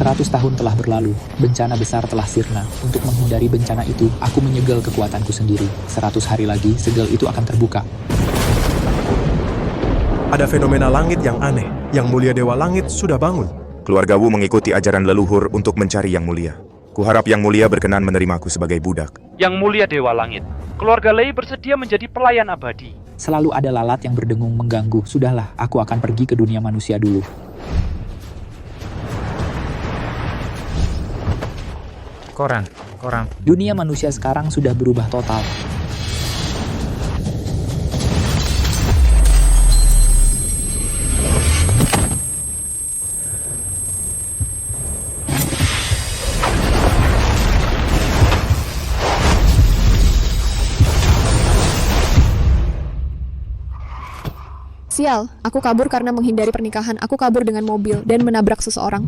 100 tahun telah berlalu, bencana besar telah sirna. Untuk menghindari bencana itu, aku menyegel kekuatanku sendiri. 100 hari lagi, segel itu akan terbuka. Ada fenomena langit yang aneh. Yang mulia Dewa Langit sudah bangun. Keluarga Wu mengikuti ajaran leluhur untuk mencari Yang Mulia. Kuharap Yang Mulia berkenan menerimaku sebagai budak. Yang Mulia Dewa Langit, keluarga Lei bersedia menjadi pelayan abadi. Selalu ada lalat yang berdengung mengganggu. Sudahlah, aku akan pergi ke dunia manusia dulu. Koran. Dunia manusia sekarang sudah berubah total. Sial, aku kabur karena menghindari pernikahan. Aku kabur dengan mobil dan menabrak seseorang.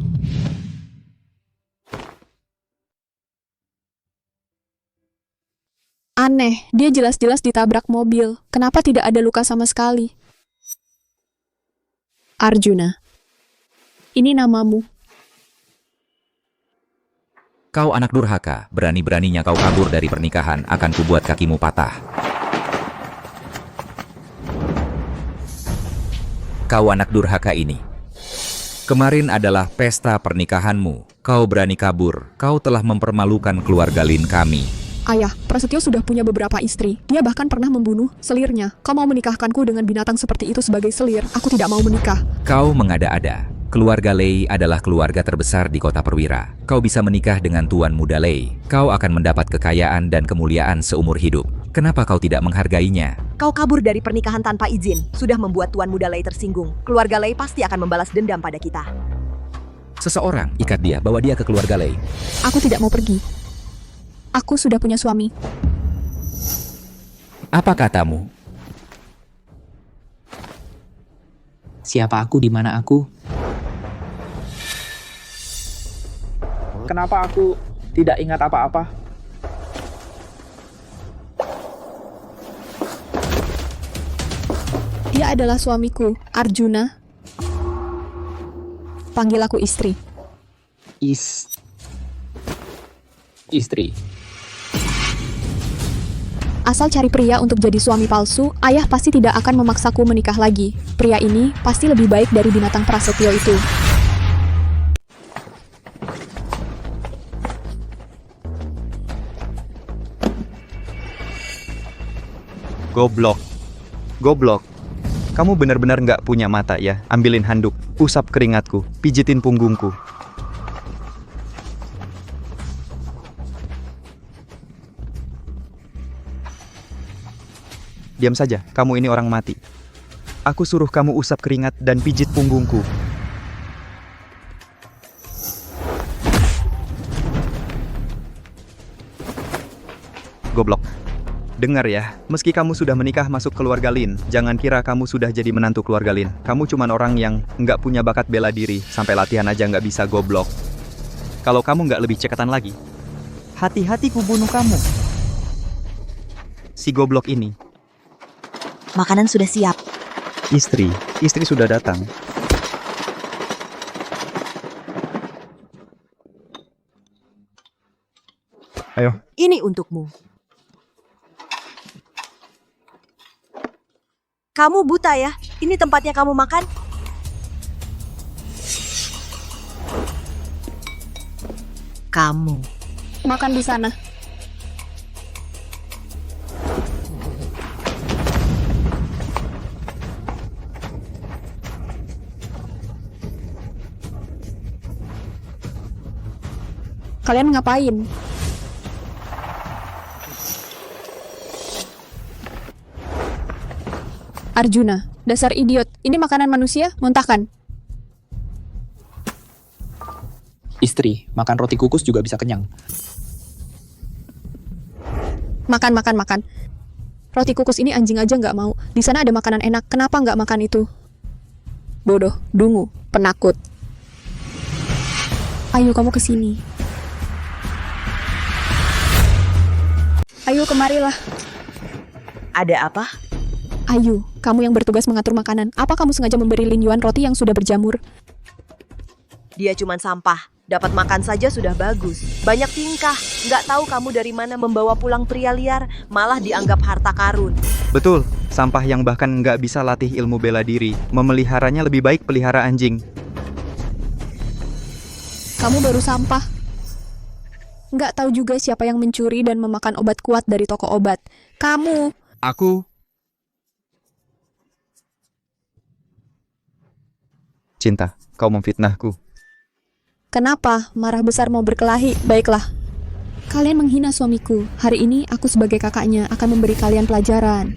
Aneh, dia jelas-jelas ditabrak mobil. Kenapa tidak ada luka sama sekali? Arjuna. Ini namamu. Kau anak durhaka, berani-beraninya kau kabur dari pernikahan, akan kubuat kakimu patah. Kau anak durhaka ini. Kemarin adalah pesta pernikahanmu. Kau berani kabur. Kau telah mempermalukan keluarga Lin kami. Ayah, Prasetyo sudah punya beberapa istri. Dia bahkan pernah membunuh selirnya. Kau mau menikahkanku dengan binatang seperti itu sebagai selir? Aku tidak mau menikah. Kau mengada-ada. Keluarga Lei adalah keluarga terbesar di kota Perwira. Kau bisa menikah dengan Tuan Muda Lei. Kau akan mendapat kekayaan dan kemuliaan seumur hidup. Kenapa kau tidak menghargainya? Kau kabur dari pernikahan tanpa izin. Sudah membuat Tuan Muda Lei tersinggung. Keluarga Lei pasti akan membalas dendam pada kita. Seseorang ikat dia, bawa dia ke keluarga Lei. Aku tidak mau pergi. Aku sudah punya suami. Apa katamu? Siapa aku, di mana aku? Kenapa aku tidak ingat apa-apa? Dia adalah suamiku, Arjuna. Panggil aku istri. Istri. Asal cari pria untuk jadi suami palsu, ayah pasti tidak akan memaksaku menikah lagi. Pria ini pasti lebih baik dari binatang Prasetyo itu. Goblok. Kamu benar-benar nggak punya mata ya? Ambilin handuk, usap keringatku, pijitin punggungku. Diam saja, kamu ini orang mati. Aku suruh kamu usap keringat dan pijit punggungku. Goblok. Dengar ya, meski kamu sudah menikah masuk keluarga Lin, jangan kira kamu sudah jadi menantu keluarga Lin. Kamu cuman orang yang nggak punya bakat bela diri, sampai latihan aja nggak bisa, goblok. Kalau kamu nggak lebih cekatan lagi, hati-hati ku bunuh kamu. Si goblok ini. Makanan sudah siap. Istri sudah datang. Ayo. Ini untukmu. Kamu buta ya? Ini tempatnya kamu makan? Kamu. Makan di sana. Kalian ngapain? Arjuna, dasar idiot. Ini makanan manusia, muntahkan. Istri, makan roti kukus juga bisa kenyang. Makan. Roti kukus ini anjing aja nggak mau. Di sana ada makanan enak, kenapa nggak makan itu? Bodoh, dungu, penakut. Ayo kamu kesini. Ayo kemarilah. Ada apa? Ayu, kamu yang bertugas mengatur makanan. Apa kamu sengaja memberi Lin Yuan roti yang sudah berjamur? Dia cuma sampah. Dapat makan saja sudah bagus. Banyak tingkah. Nggak tahu kamu dari mana membawa pulang pria liar, malah dianggap harta karun. Betul, sampah yang bahkan nggak bisa latih ilmu bela diri. Memeliharanya lebih baik pelihara anjing. Kamu baru sampah. Nggak tahu juga siapa yang mencuri dan memakan obat kuat dari toko obat. Kamu. Aku... Cinta, kau memfitnahku. Kenapa? Marah besar mau berkelahi? Baiklah. Kalian menghina suamiku. Hari ini aku sebagai kakaknya akan memberi kalian pelajaran.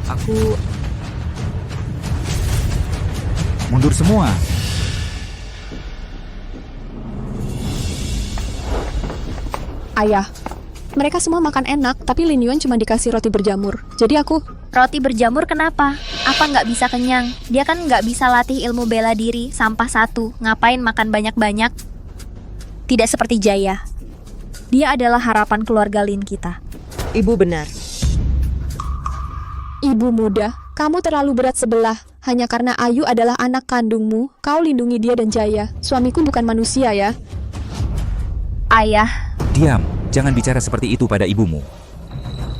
Aku... mundur semua. Ayah, mereka semua makan enak, tapi Lin Yuan cuma dikasih roti berjamur. Jadi aku... Roti berjamur kenapa? Apa nggak bisa kenyang? Dia kan nggak bisa latih ilmu bela diri, sampah satu. Ngapain makan banyak-banyak? Tidak seperti Jaya. Dia adalah harapan keluarga Lin kita. Ibu benar. Ibu muda, kamu terlalu berat sebelah. Hanya karena Ayu adalah anak kandungmu, kau lindungi dia dan Jaya. Suamiku bukan manusia ya. Ayah, Diam, jangan bicara seperti itu pada ibumu.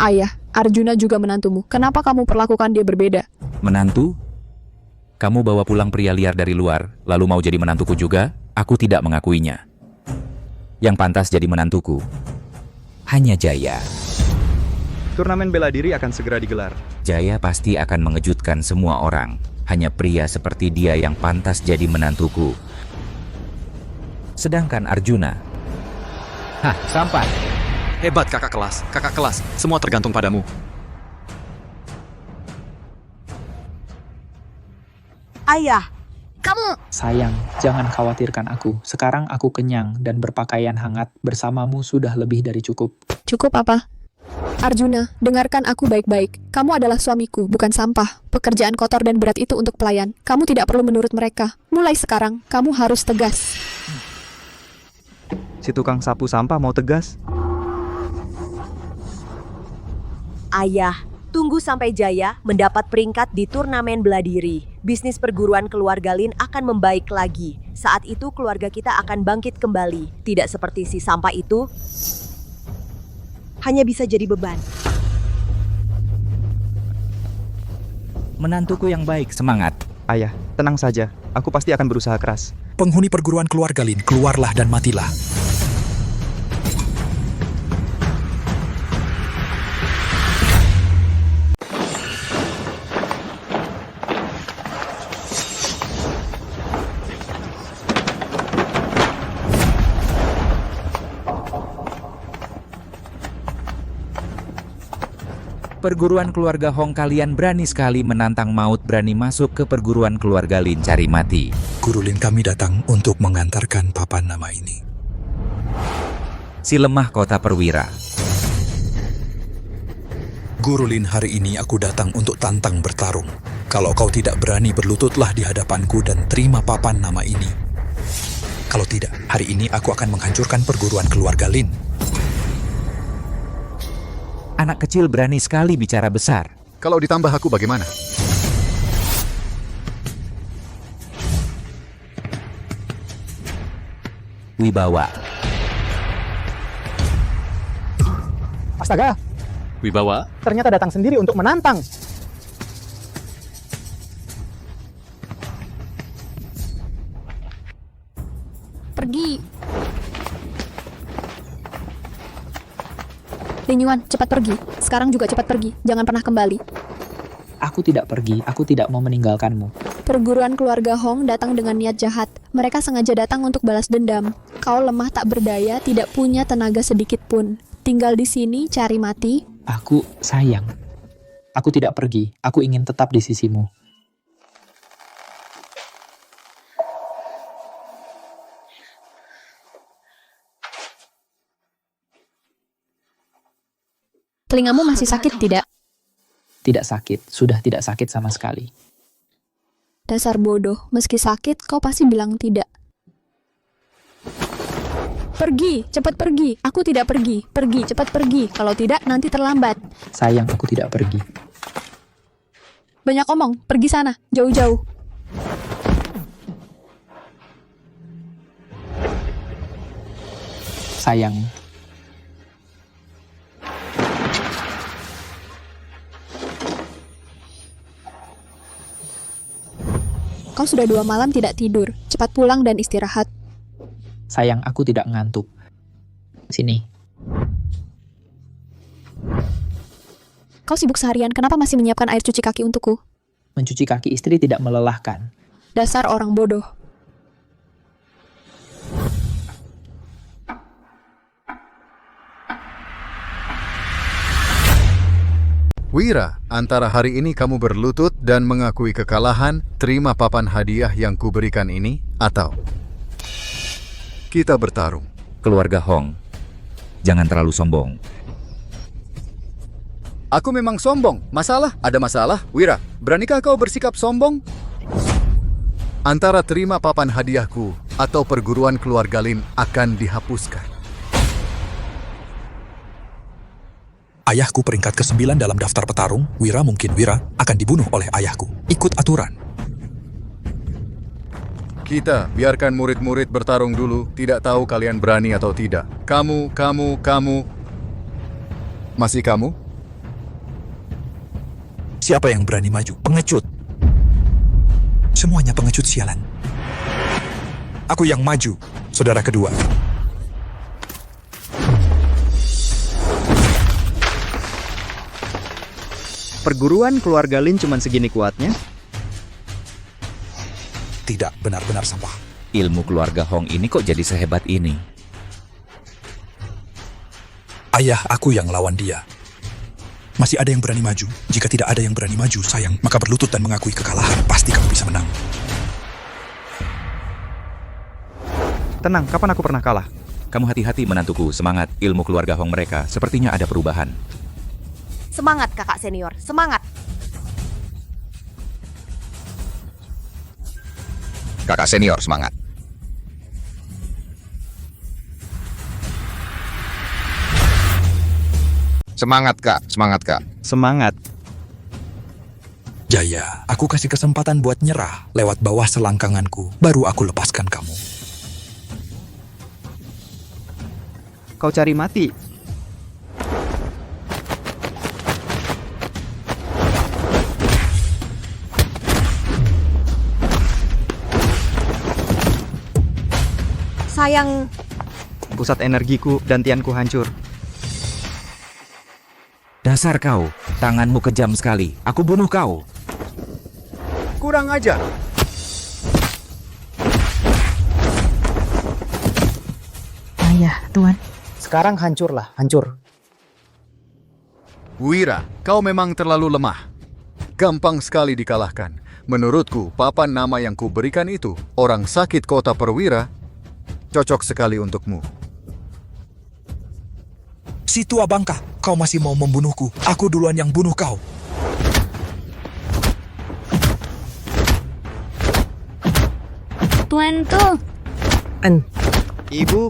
Ayah, Arjuna juga menantumu. Kenapa kamu perlakukan dia berbeda? Menantu? Kamu bawa pulang pria liar dari luar, lalu mau jadi menantuku juga? Aku tidak mengakuinya. Yang pantas jadi menantuku hanya Jaya. Turnamen bela diri akan segera digelar. Jaya pasti akan mengejutkan semua orang. Hanya pria seperti dia yang pantas jadi menantuku. Sedangkan Arjuna... Hah, sampai. Hebat kakak kelas, semua tergantung padamu. Ayah, kamu... Sayang, jangan khawatirkan aku. Sekarang aku kenyang dan berpakaian hangat. Bersamamu sudah lebih dari cukup. Cukup apa? Arjuna, dengarkan aku baik-baik. Kamu adalah suamiku, bukan sampah. Pekerjaan kotor dan berat itu untuk pelayan. Kamu tidak perlu menurut mereka. Mulai sekarang, kamu harus tegas. Si tukang sapu sampah mau tegas? ayah, tunggu sampai Jaya mendapat peringkat di turnamen bela diri. Bisnis perguruan keluarga Lin akan membaik lagi. Saat itu keluarga kita akan bangkit kembali. Tidak seperti si sampah itu hanya bisa jadi beban. Menantuku yang baik, semangat. Ayah, tenang saja. Aku pasti akan berusaha keras. Penghuni perguruan keluarga Lin, keluarlah dan matilah. Perguruan keluarga Hong, kalian berani sekali menantang maut, berani masuk ke perguruan keluarga Lin cari mati. Guru Lin, kami datang untuk mengantarkan papan nama ini. Si lemah kota perwira. Guru Lin, hari ini aku datang untuk tantang bertarung. Kalau kau tidak berani, berlututlah di hadapanku dan terima papan nama ini. Kalau tidak, hari ini aku akan menghancurkan perguruan keluarga Lin. Anak kecil berani sekali bicara besar. Kalau ditambah aku bagaimana? Wibawa. Astaga, Wibawa, ternyata datang sendiri untuk menantang. Pergi. Lin Yuan, cepat pergi. Sekarang juga cepat pergi. Jangan pernah kembali. Aku tidak pergi, aku tidak mau meninggalkanmu. Perguruan keluarga Hong datang dengan niat jahat. Mereka sengaja datang untuk balas dendam. Kau lemah tak berdaya, tidak punya tenaga sedikit pun. Tinggal di sini, cari mati. Aku sayang. Aku tidak pergi, aku ingin tetap di sisimu. Telingamu masih sakit tidak? Tidak sakit, sudah tidak sakit sama sekali. Dasar bodoh, meski sakit kau pasti bilang tidak. Pergi, cepat pergi. Aku tidak pergi. Pergi, cepat pergi. Kalau tidak, nanti terlambat. Sayang, aku tidak pergi. Banyak omong, pergi sana, jauh-jauh. Sayang, Kau sudah 2 malam tidak tidur. Cepat pulang dan istirahat. sayang aku tidak ngantuk. Sini. Kau sibuk seharian, kenapa masih menyiapkan air cuci kaki untukku? Mencuci kaki istri tidak melelahkan. Dasar orang bodoh. Wira, antara hari ini kamu berlutut dan mengakui kekalahan, terima papan hadiah yang kuberikan ini, atau kita bertarung. Keluarga Hong, jangan terlalu sombong. Aku memang sombong. Masalah? Ada masalah? Wira, beranikah kau bersikap sombong? Antara terima papan hadiahku atau perguruan keluarga Lin akan dihapuskan. Ayahku peringkat ke-9 dalam daftar petarung, Wira akan dibunuh oleh ayahku. Ikut aturan. Kita biarkan murid-murid bertarung dulu, tidak tahu kalian berani atau tidak. Kamu. Masih kamu? Siapa yang berani maju? Pengecut. Semuanya pengecut sialan. Aku yang maju, saudara kedua. Perguruan keluarga Lin cuman segini kuatnya? Tidak, benar-benar sampah. Ilmu keluarga Hong ini kok jadi sehebat ini? Ayah aku yang lawan dia. Masih ada yang berani maju? Jika tidak ada yang berani maju, sayang, maka berlutut dan mengakui kekalahan. Pasti kamu bisa menang. Tenang, kapan aku pernah kalah? Kamu hati-hati menantuku, semangat. Ilmu keluarga Hong mereka sepertinya ada perubahan. Semangat kakak senior, semangat. Kakak senior semangat. Semangat kak, semangat kak. Semangat. Jaya, aku kasih kesempatan buat nyerah lewat bawah selangkanganku. Baru aku lepaskan kamu. Kau cari mati. Sayang, Pusat energiku dan tianku hancur. Dasar kau, tanganmu kejam sekali. Aku bunuh kau. Kurang ajar. Ayah, Tuan. Sekarang hancurlah, hancur. Wira, kau memang terlalu lemah. Gampang sekali dikalahkan. Menurutku, papan nama yang kuberikan itu, orang sakit kota perwira, cocok sekali untukmu. Si tua bangka, kau masih mau membunuhku. Aku duluan yang bunuh kau. Tuan tuh. Ibu.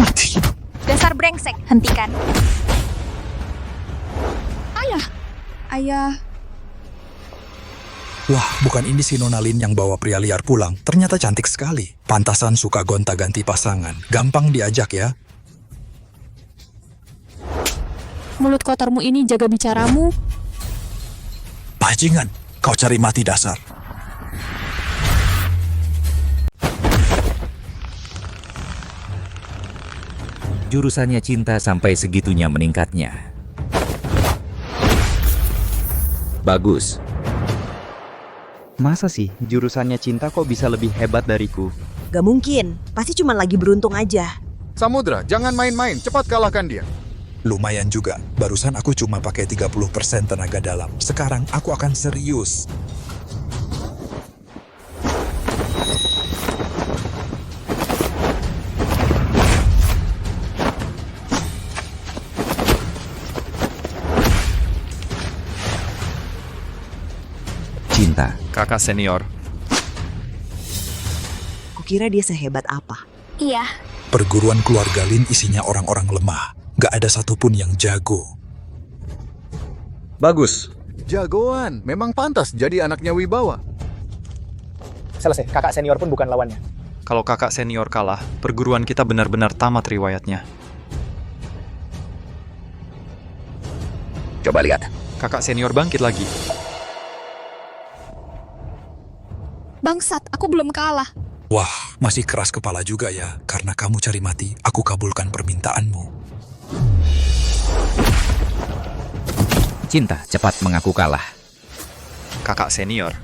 Mati. Dasar brengsek, hentikan. Ayah. Wah, bukan ini si Nona Lin yang bawa pria liar pulang. Ternyata cantik sekali. Pantasan suka gonta-ganti pasangan. Gampang diajak ya. Mulut kotormu ini jaga bicaramu. Bajingan, kau cari mati dasar. Jurusannya cinta sampai segitunya meningkatnya. Bagus. Masa sih jurusannya cinta kok bisa lebih hebat dariku? gak mungkin. Pasti cuma lagi beruntung aja. Samudra, jangan main-main. Cepat kalahkan dia. Lumayan juga. Barusan aku cuma pakai 30% tenaga dalam. Sekarang aku akan serius. Cinta. Kakak senior. Kukira dia sehebat apa. Iya. Perguruan keluarga Lin isinya orang-orang lemah. Gak ada satupun yang jago. Bagus. Jagoan, memang pantas jadi anaknya Wibawa. Selesai, kakak senior pun bukan lawannya. Kalau kakak senior kalah, perguruan kita benar-benar tamat riwayatnya. Coba lihat. Kakak senior bangkit lagi. Bangsat, aku belum kalah. Wah, masih keras kepala juga ya. Karena kamu cari mati, aku kabulkan permintaanmu. Cinta cepat mengaku kalah. Kakak senior.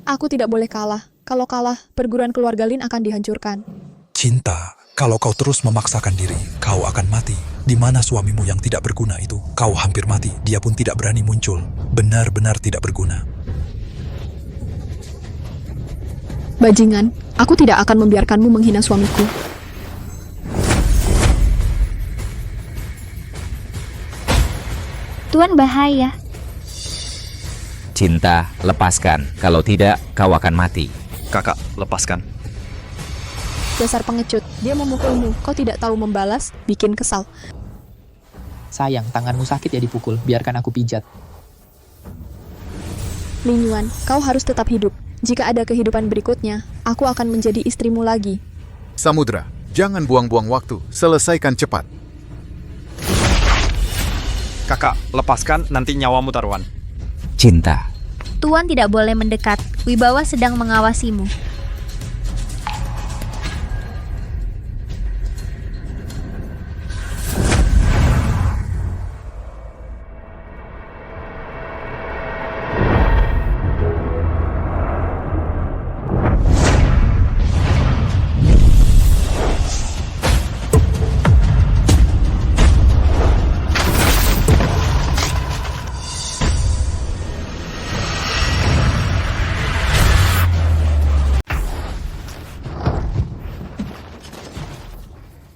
Aku tidak boleh kalah. Kalau kalah, perguruan keluarga Lin akan dihancurkan. Cinta, kalau kau terus memaksakan diri, kau akan mati. Di mana suamimu yang tidak berguna itu? Kau hampir mati, dia pun tidak berani muncul. Benar-benar tidak berguna. Bajingan, aku tidak akan membiarkanmu menghina suamiku. Tuan bahaya. Cinta, lepaskan. Kalau tidak, kau akan mati. Kakak, lepaskan. Dasar pengecut, dia memukulmu. Kau tidak tahu membalas, bikin kesal. Sayang, tanganmu sakit ya dipukul. Biarkan aku pijat. Ling Yuan, kau harus tetap hidup. Jika ada kehidupan berikutnya, aku akan menjadi istrimu lagi. Samudra, jangan buang-buang waktu. Selesaikan cepat. Kakak, lepaskan, nanti nyawamu taruhan. Cinta. Tuan tidak boleh mendekat. Wibawa sedang mengawasimu.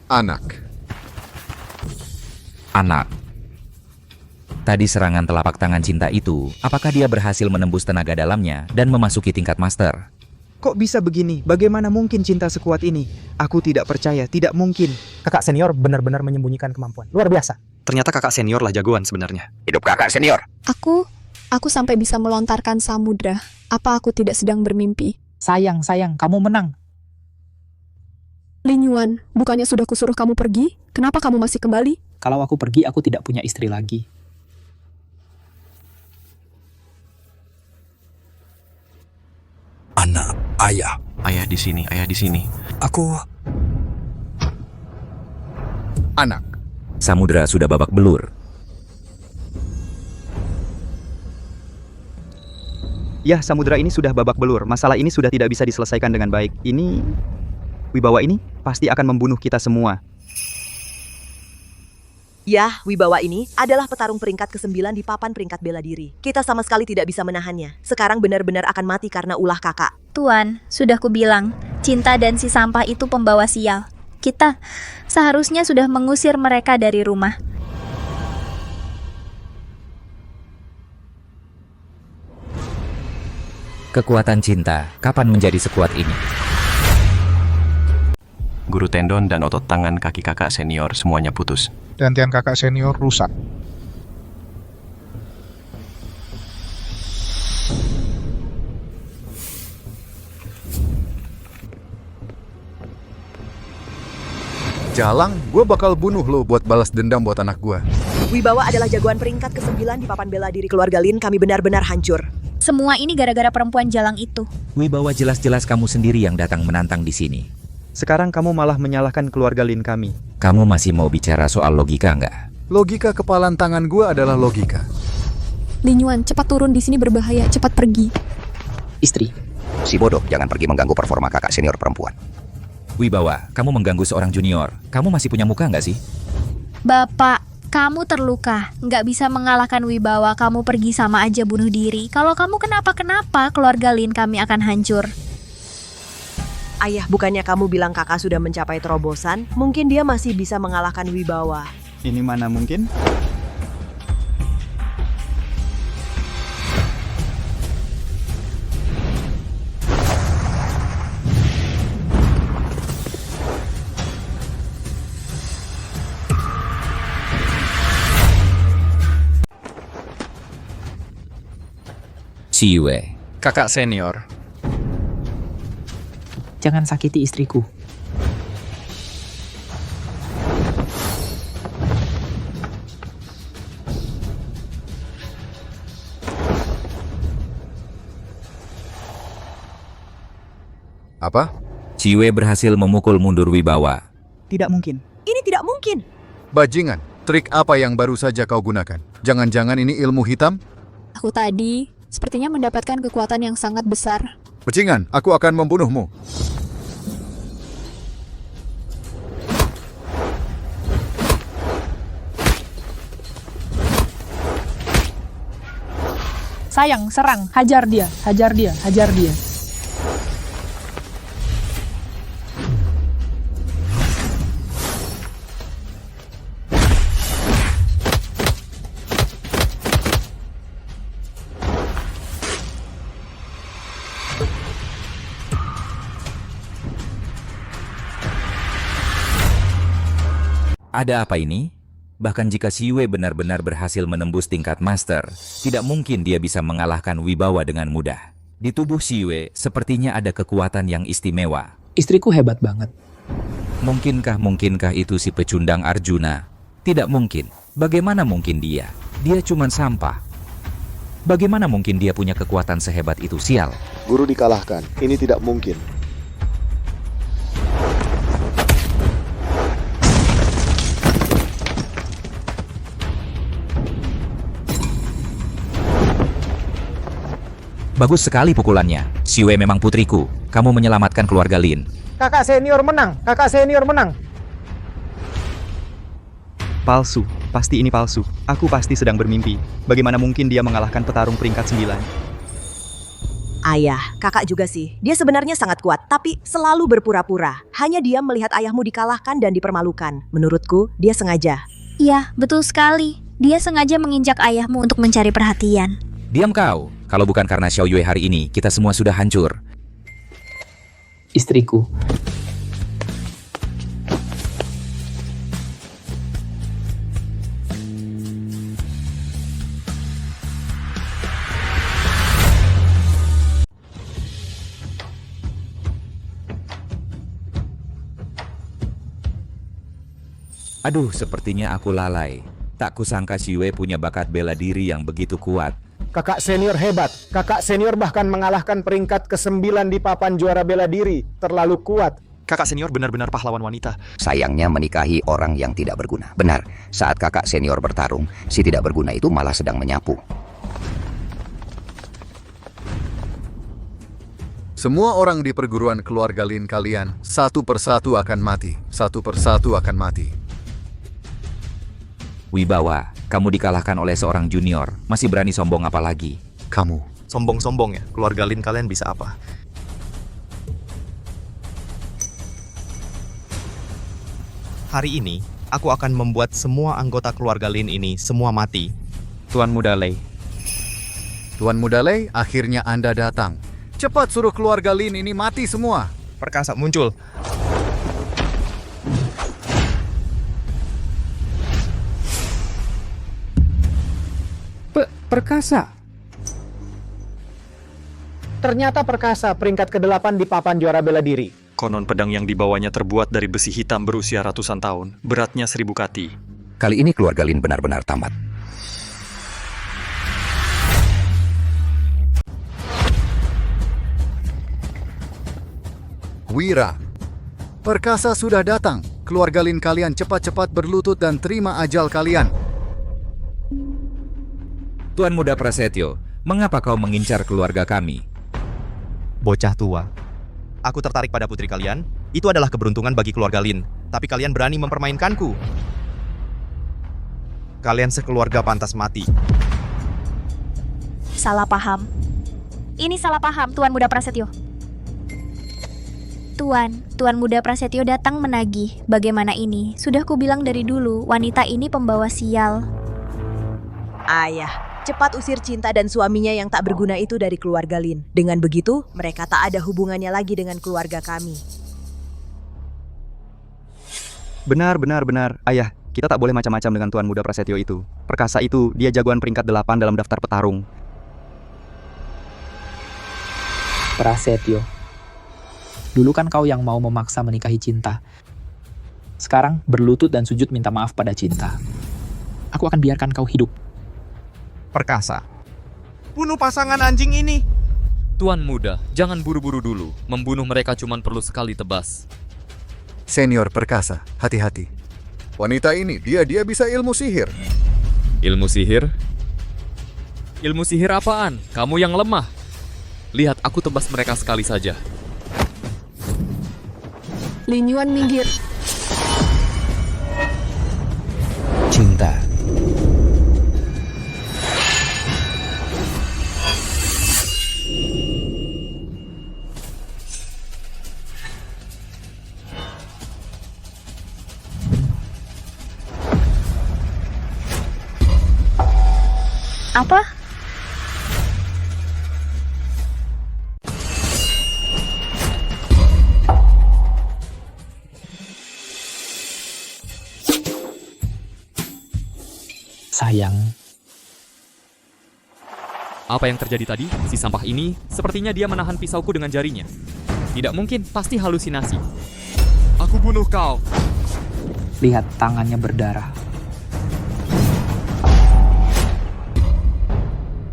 Anak. Tadi serangan telapak tangan Cinta itu, apakah dia berhasil menembus tenaga dalamnya dan memasuki tingkat master? Kok bisa begini? Bagaimana mungkin Cinta sekuat ini? Aku tidak percaya, tidak mungkin. Kakak senior benar-benar menyembunyikan kemampuan. Luar biasa. Ternyata kakak senior lah jagoan sebenarnya. Hidup kakak senior. Aku sampai bisa melontarkan samudra. Apa aku tidak sedang bermimpi? Sayang, kamu menang. Lin Yuan, bukannya sudah kusuruh kamu pergi? Kenapa kamu masih kembali? Kalau aku pergi, aku tidak punya istri lagi. Anak, ayah. Ayah di sini, ayah di sini. Aku... Anak. Samudra sudah babak belur. Ya, samudra ini sudah babak belur. Masalah ini sudah tidak bisa diselesaikan dengan baik. Ini... Wibawa ini pasti akan membunuh kita semua. Ya, Wibawa ini adalah petarung peringkat ke-9 di papan peringkat bela diri. Kita sama sekali tidak bisa menahannya. Sekarang benar-benar akan mati karena ulah kakak. Tuan, sudah kubilang, Cinta dan si sampah itu pembawa sial. Kita seharusnya sudah mengusir mereka dari rumah. Kekuatan Cinta, kapan menjadi sekuat ini? Guru tendon dan otot tangan kaki kakak senior semuanya putus. Dan tiang kakak senior rusak. Jalang, gue bakal bunuh lo buat balas dendam buat anak gue. Wibawa adalah jagoan peringkat ke-9 di papan bela diri keluarga Lin. Kami benar-benar hancur. Semua ini gara-gara perempuan jalang itu. Wibawa, jelas-jelas kamu sendiri yang datang menantang di sini. Sekarang kamu malah menyalahkan keluarga Lin kami. Kamu masih mau bicara soal logika nggak? Logika kepalan tangan gue adalah logika. Lin Yuan, cepat turun di sini berbahaya. Cepat pergi. Istri. Si bodoh, jangan pergi mengganggu performa kakak senior perempuan. Wibawa, kamu mengganggu seorang junior. Kamu masih punya muka nggak sih? Bapak, kamu terluka. Nggak bisa mengalahkan Wibawa. Kamu pergi sama aja bunuh diri. Kalau kamu kenapa-kenapa, keluarga Lin kami akan hancur. Ayah, bukannya kamu bilang kakak sudah mencapai terobosan? Mungkin dia masih bisa mengalahkan Wibawa. Ini mana mungkin? Ciwe. Kakak senior. Jangan sakiti istriku. Apa? Ciwe berhasil memukul mundur Wibawa. Tidak mungkin. Ini tidak mungkin. Bajingan, trik apa yang baru saja kau gunakan? Jangan-jangan ini ilmu hitam? Aku tadi sepertinya mendapatkan kekuatan yang sangat besar. Bajingan, aku akan membunuhmu. Sayang, serang, hajar dia, hajar dia, hajar dia. Ada apa ini? Bahkan jika Ciwe benar-benar berhasil menembus tingkat master, tidak mungkin dia bisa mengalahkan Wibawa dengan mudah. Di tubuh Ciwe sepertinya ada kekuatan yang istimewa. Istriku hebat banget. Mungkinkah itu si pecundang Arjuna? Tidak mungkin. Bagaimana mungkin dia? Dia cuma sampah. Bagaimana mungkin dia punya kekuatan sehebat itu, sial? Guru dikalahkan. Ini tidak mungkin. Bagus sekali pukulannya. Ciwe memang putriku. Kamu menyelamatkan keluarga Lin. Kakak senior menang. Kakak senior menang. Palsu. Pasti ini palsu. Aku pasti sedang bermimpi. Bagaimana mungkin dia mengalahkan petarung peringkat 9? Ayah, kakak juga sih. Dia sebenarnya sangat kuat, tapi selalu berpura-pura. Hanya dia melihat ayahmu dikalahkan dan dipermalukan. Menurutku, dia sengaja. Iya, betul sekali. Dia sengaja menginjak ayahmu untuk mencari perhatian. Diam kau. Kalau bukan karena Xiao Yue hari ini, kita semua sudah hancur. Istriku. Aduh, sepertinya aku lalai. Tak kusangka Ciwe punya bakat bela diri yang begitu kuat. Kakak senior hebat. Kakak senior bahkan mengalahkan peringkat ke-9 di papan juara bela diri. Terlalu kuat. Kakak senior benar-benar pahlawan wanita. Sayangnya menikahi orang yang tidak berguna. Benar, saat kakak senior bertarung, si tidak berguna itu malah sedang menyapu. Semua orang di perguruan keluarga Lin kalian, satu persatu akan mati. Satu persatu akan mati. Wibawa, kamu dikalahkan oleh seorang junior. Masih berani sombong apa lagi? Kamu. Sombong-sombong ya? Keluarga Lin kalian bisa apa? Hari ini, aku akan membuat semua anggota keluarga Lin ini semua mati. Tuan Muda Lei. Tuan Muda Lei, akhirnya Anda datang. Cepat suruh keluarga Lin ini mati semua. Perkasa muncul. Perkasa. Ternyata Perkasa peringkat ke-8 di papan juara bela diri. Konon pedang yang dibawanya terbuat dari besi hitam berusia ratusan tahun. Beratnya 1000 kati. Kali ini keluarga Lin benar-benar tamat. Wira. Perkasa sudah datang. Keluarga Lin kalian cepat-cepat berlutut dan terima ajal kalian. Tuan Muda Prasetyo, mengapa kau mengincar keluarga kami? Bocah tua. Aku tertarik pada putri kalian. Itu adalah keberuntungan bagi keluarga Lin. Tapi kalian berani mempermainkanku. Kalian sekeluarga pantas mati. Salah paham. Ini salah paham, Tuan Muda Prasetyo. Tuan Muda Prasetyo datang menagih. Bagaimana ini? Sudah kubilang dari dulu, wanita ini pembawa sial. Ayah, cepat usir Cinta dan suaminya yang tak berguna itu dari keluarga Lin. Dengan begitu, mereka tak ada hubungannya lagi dengan keluarga kami. Benar. Ayah, kita tak boleh macam-macam dengan Tuan Muda Prasetyo itu. Perkasa itu, dia jagoan peringkat 8 dalam daftar petarung. Prasetyo. Dulu kan kau yang mau memaksa menikahi cinta. Sekarang berlutut dan sujud minta maaf pada cinta. Aku akan biarkan kau hidup. Perkasa. Bunuh pasangan anjing ini. Tuan muda, jangan buru-buru dulu. Membunuh mereka cuma perlu sekali tebas. Senior Perkasa, hati-hati. Wanita ini, dia bisa ilmu sihir. Ilmu sihir? Ilmu sihir apaan? Kamu yang lemah. Lihat, aku tebas mereka sekali saja. Lin Yuan minggir. Cinta. Apa? Sayang. Apa yang terjadi tadi? Si sampah ini, sepertinya dia menahan pisauku dengan jarinya. Tidak mungkin, pasti halusinasi. Aku bunuh kau. Lihat tangannya berdarah.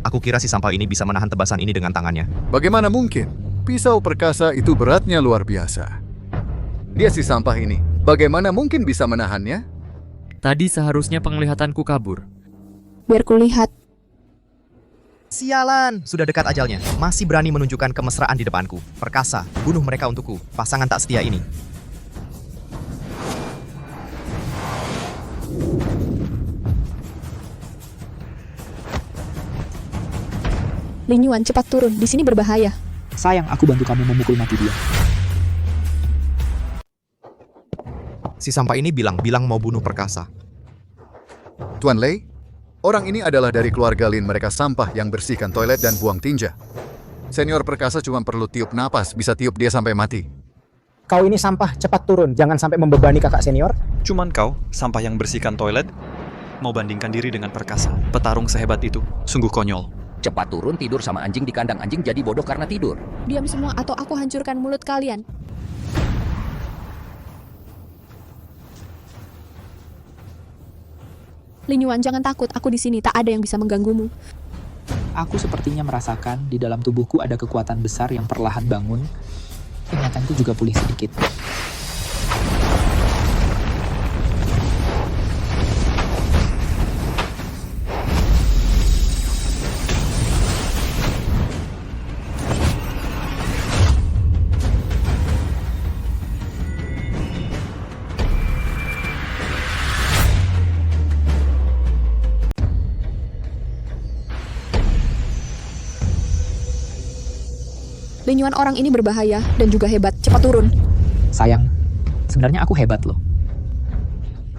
Aku kira si sampah ini bisa menahan tebasan ini dengan tangannya. Bagaimana mungkin? Pisau perkasa itu beratnya luar biasa. Dia si sampah ini, bagaimana mungkin bisa menahannya? Tadi seharusnya penglihatanku kabur. Biar kulihat. Sialan, sudah dekat ajalnya. Masih berani menunjukkan kemesraan di depanku. Perkasa, bunuh mereka untukku. Pasangan tak setia ini. Lin Yuan, cepat turun. Di sini berbahaya. Sayang, aku bantu kamu memukul mati dia. Si sampah ini bilang mau bunuh Perkasa. Tuan Lei, orang ini adalah dari keluarga Lin, mereka sampah yang bersihkan toilet dan buang tinja. Senior Perkasa cuma perlu tiup napas, bisa tiup dia sampai mati. Kau ini sampah, cepat turun. Jangan sampai membebani kakak senior. Cuman kau, sampah yang bersihkan toilet, mau bandingkan diri dengan Perkasa. Petarung sehebat itu, sungguh konyol. Cepat turun, tidur sama anjing di kandang anjing jadi bodoh karena tidur. Diam semua atau aku hancurkan mulut kalian. Lin Yuan, jangan takut. Aku di sini, tak ada yang bisa mengganggumu. Aku sepertinya merasakan di dalam tubuhku ada kekuatan besar yang perlahan bangun. Ingatanku juga pulih sedikit. Lin Yuan, orang ini berbahaya dan juga hebat. Cepat turun. Sayang, sebenarnya aku hebat loh.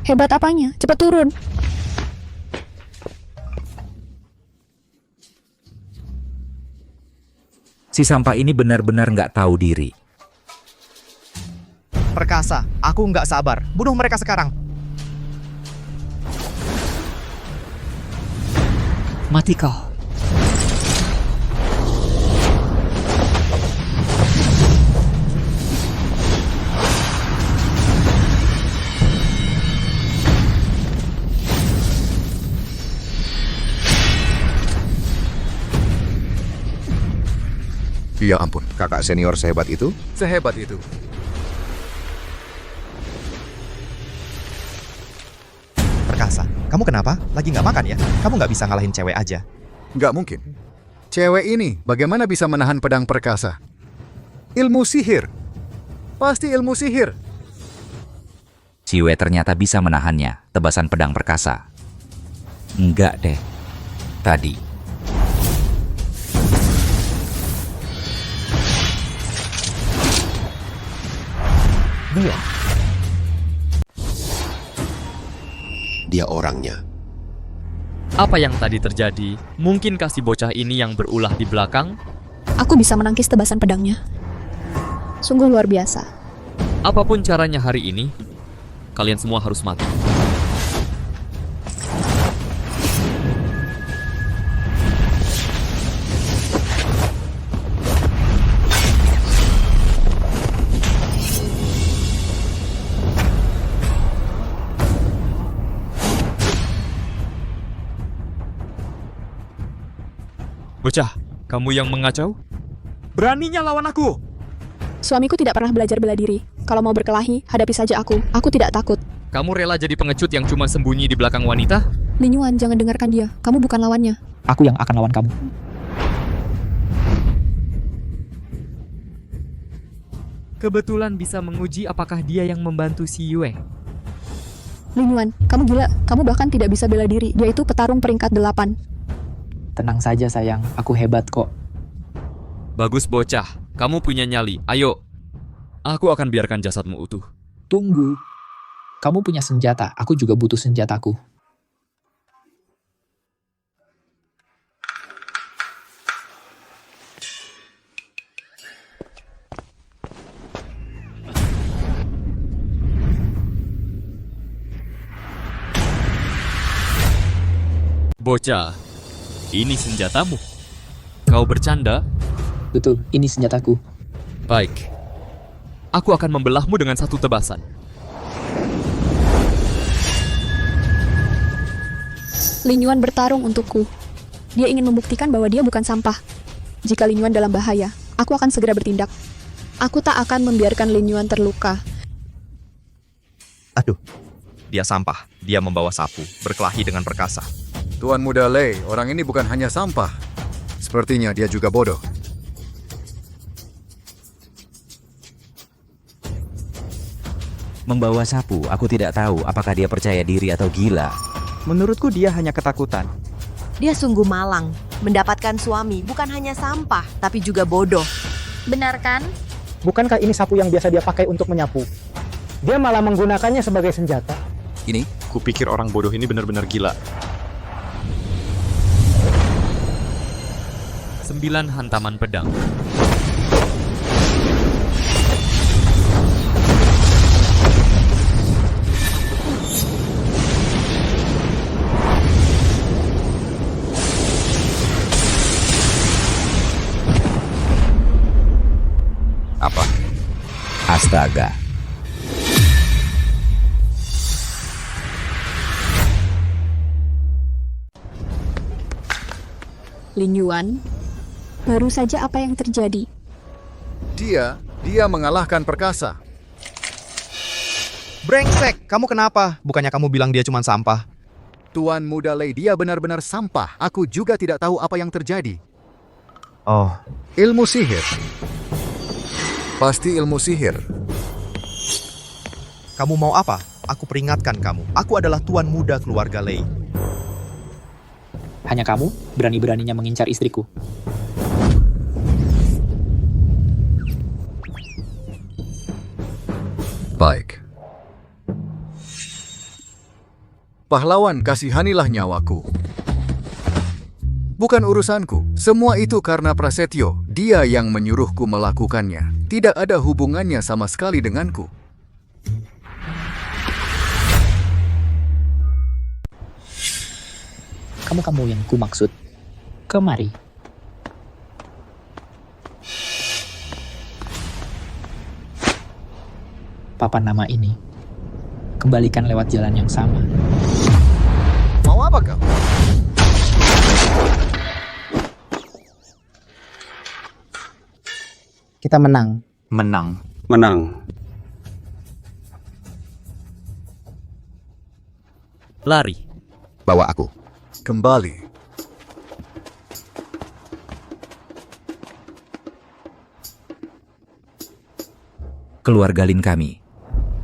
Hebat apanya? Cepat turun. Si sampah ini benar-benar nggak tahu diri. Perkasa, aku nggak sabar. Bunuh mereka sekarang. Mati kau. Ya ampun. Kakak senior sehebat itu? Sehebat itu. Perkasa, kamu kenapa? Lagi nggak makan ya? Kamu nggak bisa ngalahin cewek aja. Nggak mungkin. Cewek ini bagaimana bisa menahan pedang Perkasa? Ilmu sihir. Pasti ilmu sihir. Siwe ternyata bisa menahannya, tebasan pedang Perkasa. Enggak deh. Tadi. Dia orangnya. Apa yang tadi terjadi? Mungkinkah si bocah ini yang berulah di belakang? Aku bisa menangkis tebasan pedangnya. Sungguh luar biasa. Apapun caranya hari ini, kalian semua harus mati. Bocah, kamu yang mengacau? Beraninya lawan aku! Suamiku tidak pernah belajar bela diri. Kalau mau berkelahi, hadapi saja aku. Aku tidak takut. Kamu rela jadi pengecut yang cuma sembunyi di belakang wanita? Lin Yuan, jangan dengarkan dia. Kamu bukan lawannya. Aku yang akan lawan kamu. Kebetulan bisa menguji apakah dia yang membantu si Yue. Lin Yuan, kamu gila. Kamu bahkan tidak bisa bela diri. Dia itu petarung peringkat 8. Tenang saja sayang, aku hebat kok. Bagus bocah, kamu punya nyali. Ayo, aku akan biarkan jasadmu utuh. Tunggu. Kamu punya senjata, aku juga butuh senjataku. Bocah, ini senjatamu. Kau bercanda? Betul, ini senjataku. Baik. Aku akan membelahmu dengan satu tebasan. Lin Yuan bertarung untukku. Dia ingin membuktikan bahwa dia bukan sampah. Jika Lin Yuan dalam bahaya, aku akan segera bertindak. Aku tak akan membiarkan Lin Yuan terluka. Aduh, dia sampah. Dia membawa sapu, berkelahi dengan perkasa. Tuan Muda Lei, orang ini bukan hanya sampah. Sepertinya dia juga bodoh. Membawa sapu, aku tidak tahu apakah dia percaya diri atau gila. Menurutku dia hanya ketakutan. Dia sungguh malang. Mendapatkan suami bukan hanya sampah, tapi juga bodoh. Benar kan? Bukankah ini sapu yang biasa dia pakai untuk menyapu? Dia malah menggunakannya sebagai senjata. Ini, kupikir orang bodoh ini benar-benar gila. 9 hantaman pedang. Apa? Astaga. Lin Yuan, baru saja apa yang terjadi? Dia mengalahkan perkasa. Brengsek, kamu kenapa? Bukannya kamu bilang dia cuma sampah? Tuan Muda Lei, dia benar-benar sampah. Aku juga tidak tahu apa yang terjadi. Oh, ilmu sihir. Pasti ilmu sihir. Kamu mau apa? Aku peringatkan kamu. Aku adalah tuan muda keluarga Lei. Hanya kamu berani-beraninya mengincar istriku. Baik. Pahlawan, kasihanilah nyawaku. Bukan urusanku. Semua itu karena Prasetyo. Dia yang menyuruhku melakukannya. Tidak ada hubungannya sama sekali denganku. Kamu yang ku maksud. Kemari. Papan nama ini. Kembalikan lewat jalan yang sama. Mau apa kau? Kita menang. Menang. Lari. Bawa aku. Kembali. Keluarga Lin kami.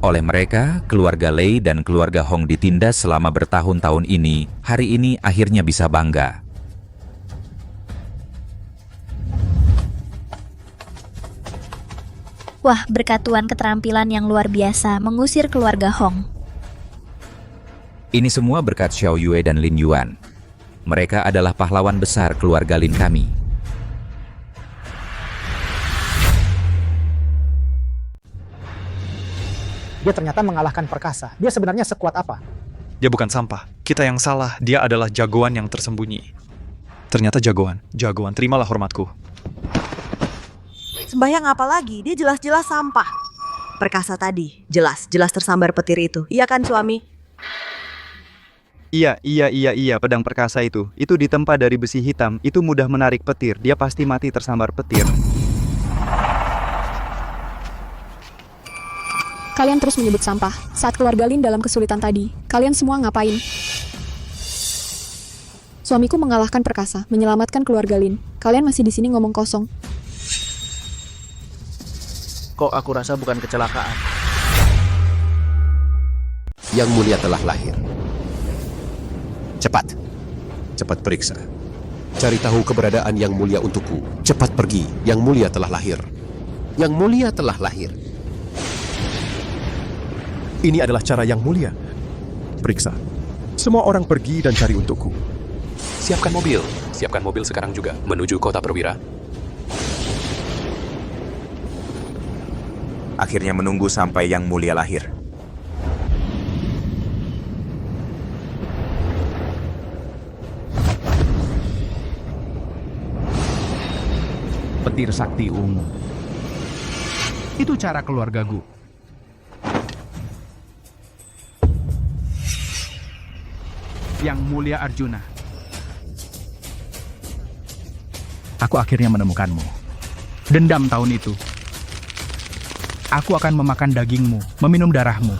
Oleh mereka, keluarga Lei dan keluarga Hong ditindas selama bertahun-tahun ini, hari ini akhirnya bisa bangga. Wah, berkat Tuan keterampilan yang luar biasa mengusir keluarga Hong. Ini semua berkat Xiao Yue dan Lin Yuan. Mereka adalah pahlawan besar keluarga Lin kami. Dia ternyata mengalahkan perkasa. Dia sebenarnya sekuat apa? Dia bukan sampah. Kita yang salah. Dia adalah jagoan yang tersembunyi. Ternyata jagoan. Jagoan, terimalah hormatku. Sembahyang apa lagi? Dia jelas-jelas sampah. Perkasa tadi, jelas tersambar petir itu. Iya kan suami? Iya, pedang perkasa itu. Itu ditempa dari besi hitam, itu mudah menarik petir. Dia pasti mati tersambar petir. Kalian terus menyebut sampah. Saat keluarga Lin dalam kesulitan tadi, kalian semua ngapain? Suamiku mengalahkan perkasa, menyelamatkan keluarga Lin. Kalian masih di sini ngomong kosong. Kok aku rasa bukan kecelakaan? Yang mulia telah lahir. Cepat. Cepat periksa. Cari tahu keberadaan yang mulia untukku. Cepat pergi. Yang mulia telah lahir. Yang mulia telah lahir. Ini adalah cara yang mulia. Periksa. Semua orang pergi dan cari untukku. Siapkan mobil. Siapkan mobil sekarang juga menuju kota perwira. Akhirnya menunggu sampai yang mulia lahir. Petir sakti ungu. Itu cara keluargaku. Yang mulia Arjuna. Aku akhirnya menemukanmu. Dendam tahun itu. Aku akan memakan dagingmu, meminum darahmu.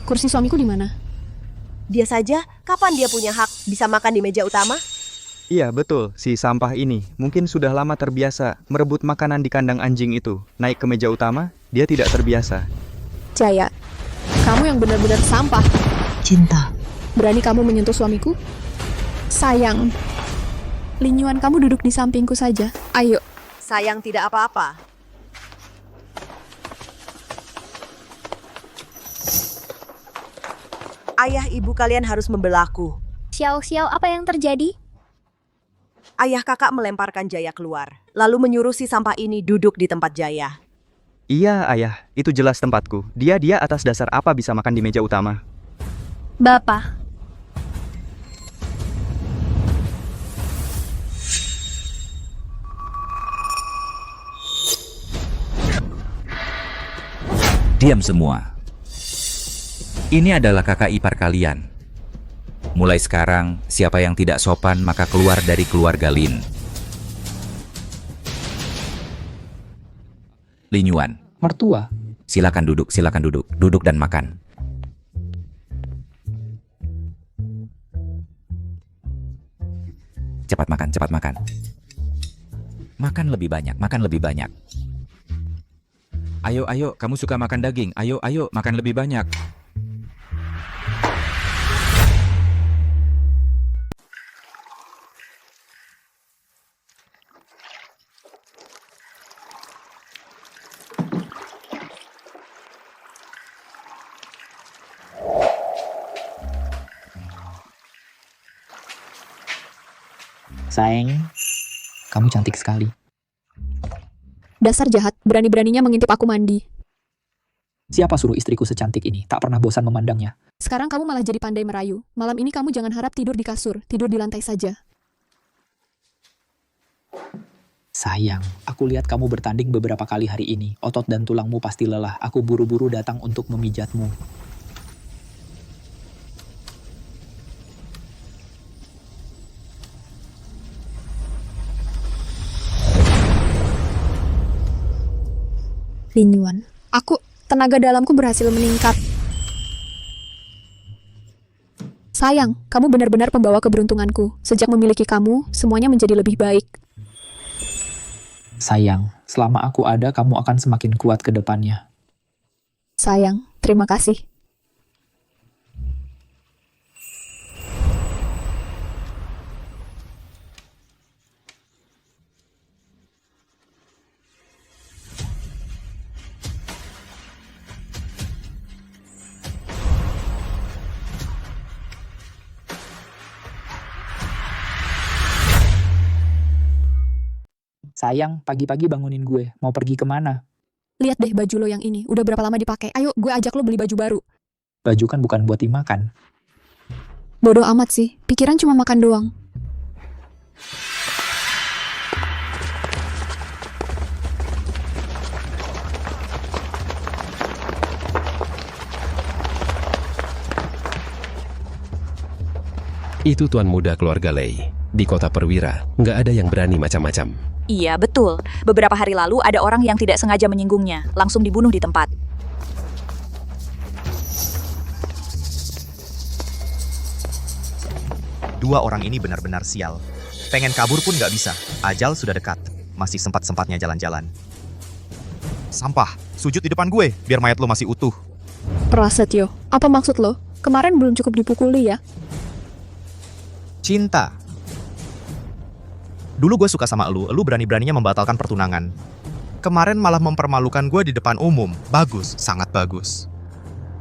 Kursi suamiku di mana? Dia saja, kapan dia punya hak bisa makan di meja utama? Iya, betul. Si sampah ini mungkin sudah lama terbiasa merebut makanan di kandang anjing itu. Naik ke meja utama, dia tidak terbiasa. Jaya, kamu yang benar-benar sampah. Cinta. Berani kamu menyentuh suamiku? Sayang. Lin Yuan, kamu duduk di sampingku saja. Ayo. Sayang tidak apa-apa. Ayah ibu kalian harus membelaku. Xiao, apa yang terjadi? Ayah kakak melemparkan Jaya keluar, lalu menyuruh si sampah ini duduk di tempat Jaya. Iya, ayah. Itu jelas tempatku. Dia atas dasar apa bisa makan di meja utama? Bapak. Diam semua. Ini adalah kakak ipar kalian. Mulai sekarang, siapa yang tidak sopan maka keluar dari keluarga Lin. Lin Yuan. Mertua. Silakan duduk. Duduk dan makan. Cepat makan. Makan lebih banyak. Ayo, kamu suka makan daging. Ayo, makan lebih banyak. Sayang, kamu cantik sekali. Dasar jahat, berani-beraninya mengintip aku mandi. Siapa suruh istriku secantik ini? Tak pernah bosan memandangnya. Sekarang kamu malah jadi pandai merayu. Malam ini kamu jangan harap tidur di kasur, tidur di lantai saja. Sayang, aku lihat kamu bertanding beberapa kali hari ini. Otot dan tulangmu pasti lelah. Aku buru-buru datang untuk memijatmu. Lin Yuan, tenaga dalamku berhasil meningkat. Sayang, kamu benar-benar pembawa keberuntunganku. Sejak memiliki kamu, semuanya menjadi lebih baik. Sayang, selama aku ada, kamu akan semakin kuat ke depannya. Sayang, terima kasih. Sayang, pagi-pagi bangunin gue. Mau pergi kemana? Lihat deh baju lo yang ini. Udah berapa lama dipakai? Ayo, gue ajak lo beli baju baru. Baju kan bukan buat dimakan. Bodoh amat sih. Pikiran cuma makan doang. Itu tuan muda keluarga Lei. Di kota perwira, nggak ada yang berani macam-macam. Iya, betul. Beberapa hari lalu ada orang yang tidak sengaja menyinggungnya, langsung dibunuh di tempat. Dua orang ini benar-benar sial. Pengen kabur pun nggak bisa. Ajal sudah dekat. Masih sempat-sempatnya jalan-jalan. Sampah, sujud di depan gue, biar mayat lo masih utuh. Prasetyo, apa maksud lo? Kemarin belum cukup dipukuli ya? Cinta. Dulu gue suka sama lu berani-beraninya membatalkan pertunangan. Kemarin malah mempermalukan gue di depan umum. Bagus, sangat bagus.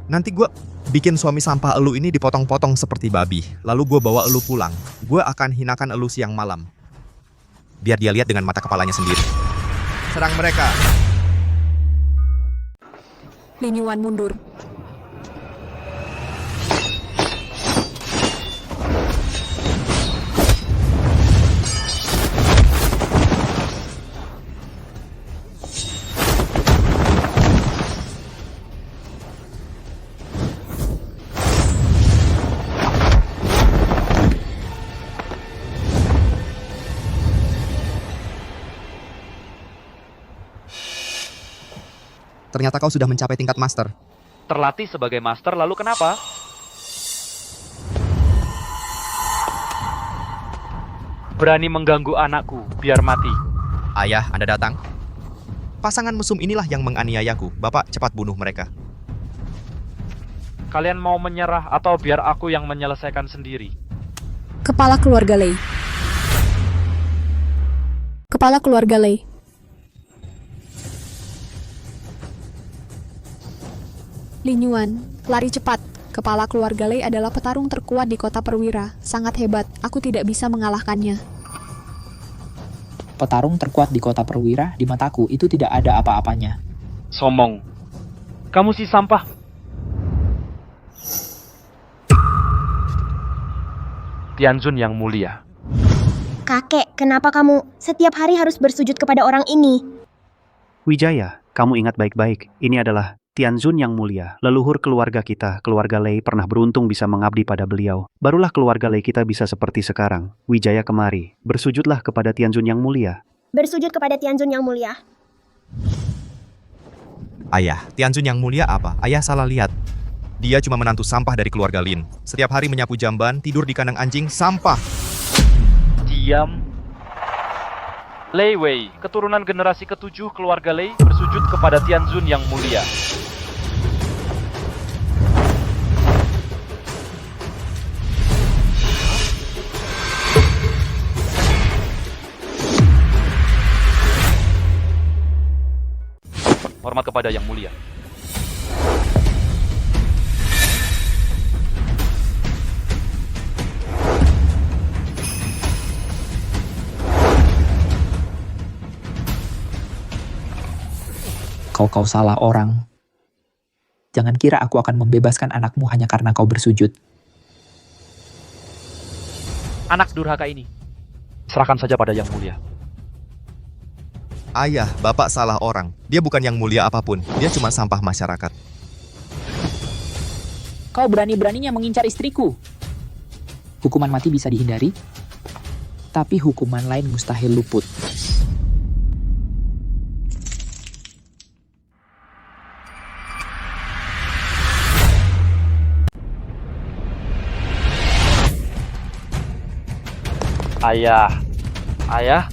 Nanti gue bikin suami sampah elu ini dipotong-potong seperti babi. Lalu gue bawa elu pulang. Gue akan hinakan elu siang malam. Biar dia lihat dengan mata kepalanya sendiri. Serang mereka. Lin Yuan mundur. Ternyata kau sudah mencapai tingkat master. Terlatih sebagai master, lalu kenapa? Berani mengganggu anakku, biar mati. Ayah, Anda datang. Pasangan mesum inilah yang menganiayaku. Bapak, cepat bunuh mereka. Kalian mau menyerah atau biar aku yang menyelesaikan sendiri? Kepala keluarga Lei. Kepala keluarga Lei. Lin Yuan, lari cepat. Kepala keluarga Lei adalah petarung terkuat di kota perwira. Sangat hebat, aku tidak bisa mengalahkannya. Petarung terkuat di kota perwira, di mataku itu tidak ada apa-apanya. Sombong. Kamu si sampah. Tianzun yang mulia. Kakek, kenapa kamu setiap hari harus bersujud kepada orang ini? Wijaya, kamu ingat baik-baik. Ini adalah Tianzun yang mulia, leluhur keluarga kita. Keluarga Lei pernah beruntung bisa mengabdi pada beliau. Barulah keluarga Lei kita bisa seperti sekarang. Wijaya kemari, bersujudlah kepada Tianzun yang mulia. Bersujud kepada Tianzun yang mulia. Ayah, Tianzun yang mulia apa? Ayah salah lihat. Dia cuma menantu sampah dari keluarga Lin. Setiap hari menyapu jamban, tidur di kandang anjing, sampah. Diam. Lei Wei, keturunan generasi ke-7 keluarga Lei, bersujud kepada Tianzun yang mulia. Hormat kepada yang mulia. Kau salah orang. Jangan kira aku akan membebaskan anakmu hanya karena kau bersujud. Anak durhaka ini, serahkan saja pada yang mulia. Ayah, bapak salah orang. Dia bukan yang mulia apapun. Dia cuma sampah masyarakat. Kau berani-beraninya mengincar istriku. Hukuman mati bisa dihindari, tapi hukuman lain mustahil luput. Ayah. Ayah.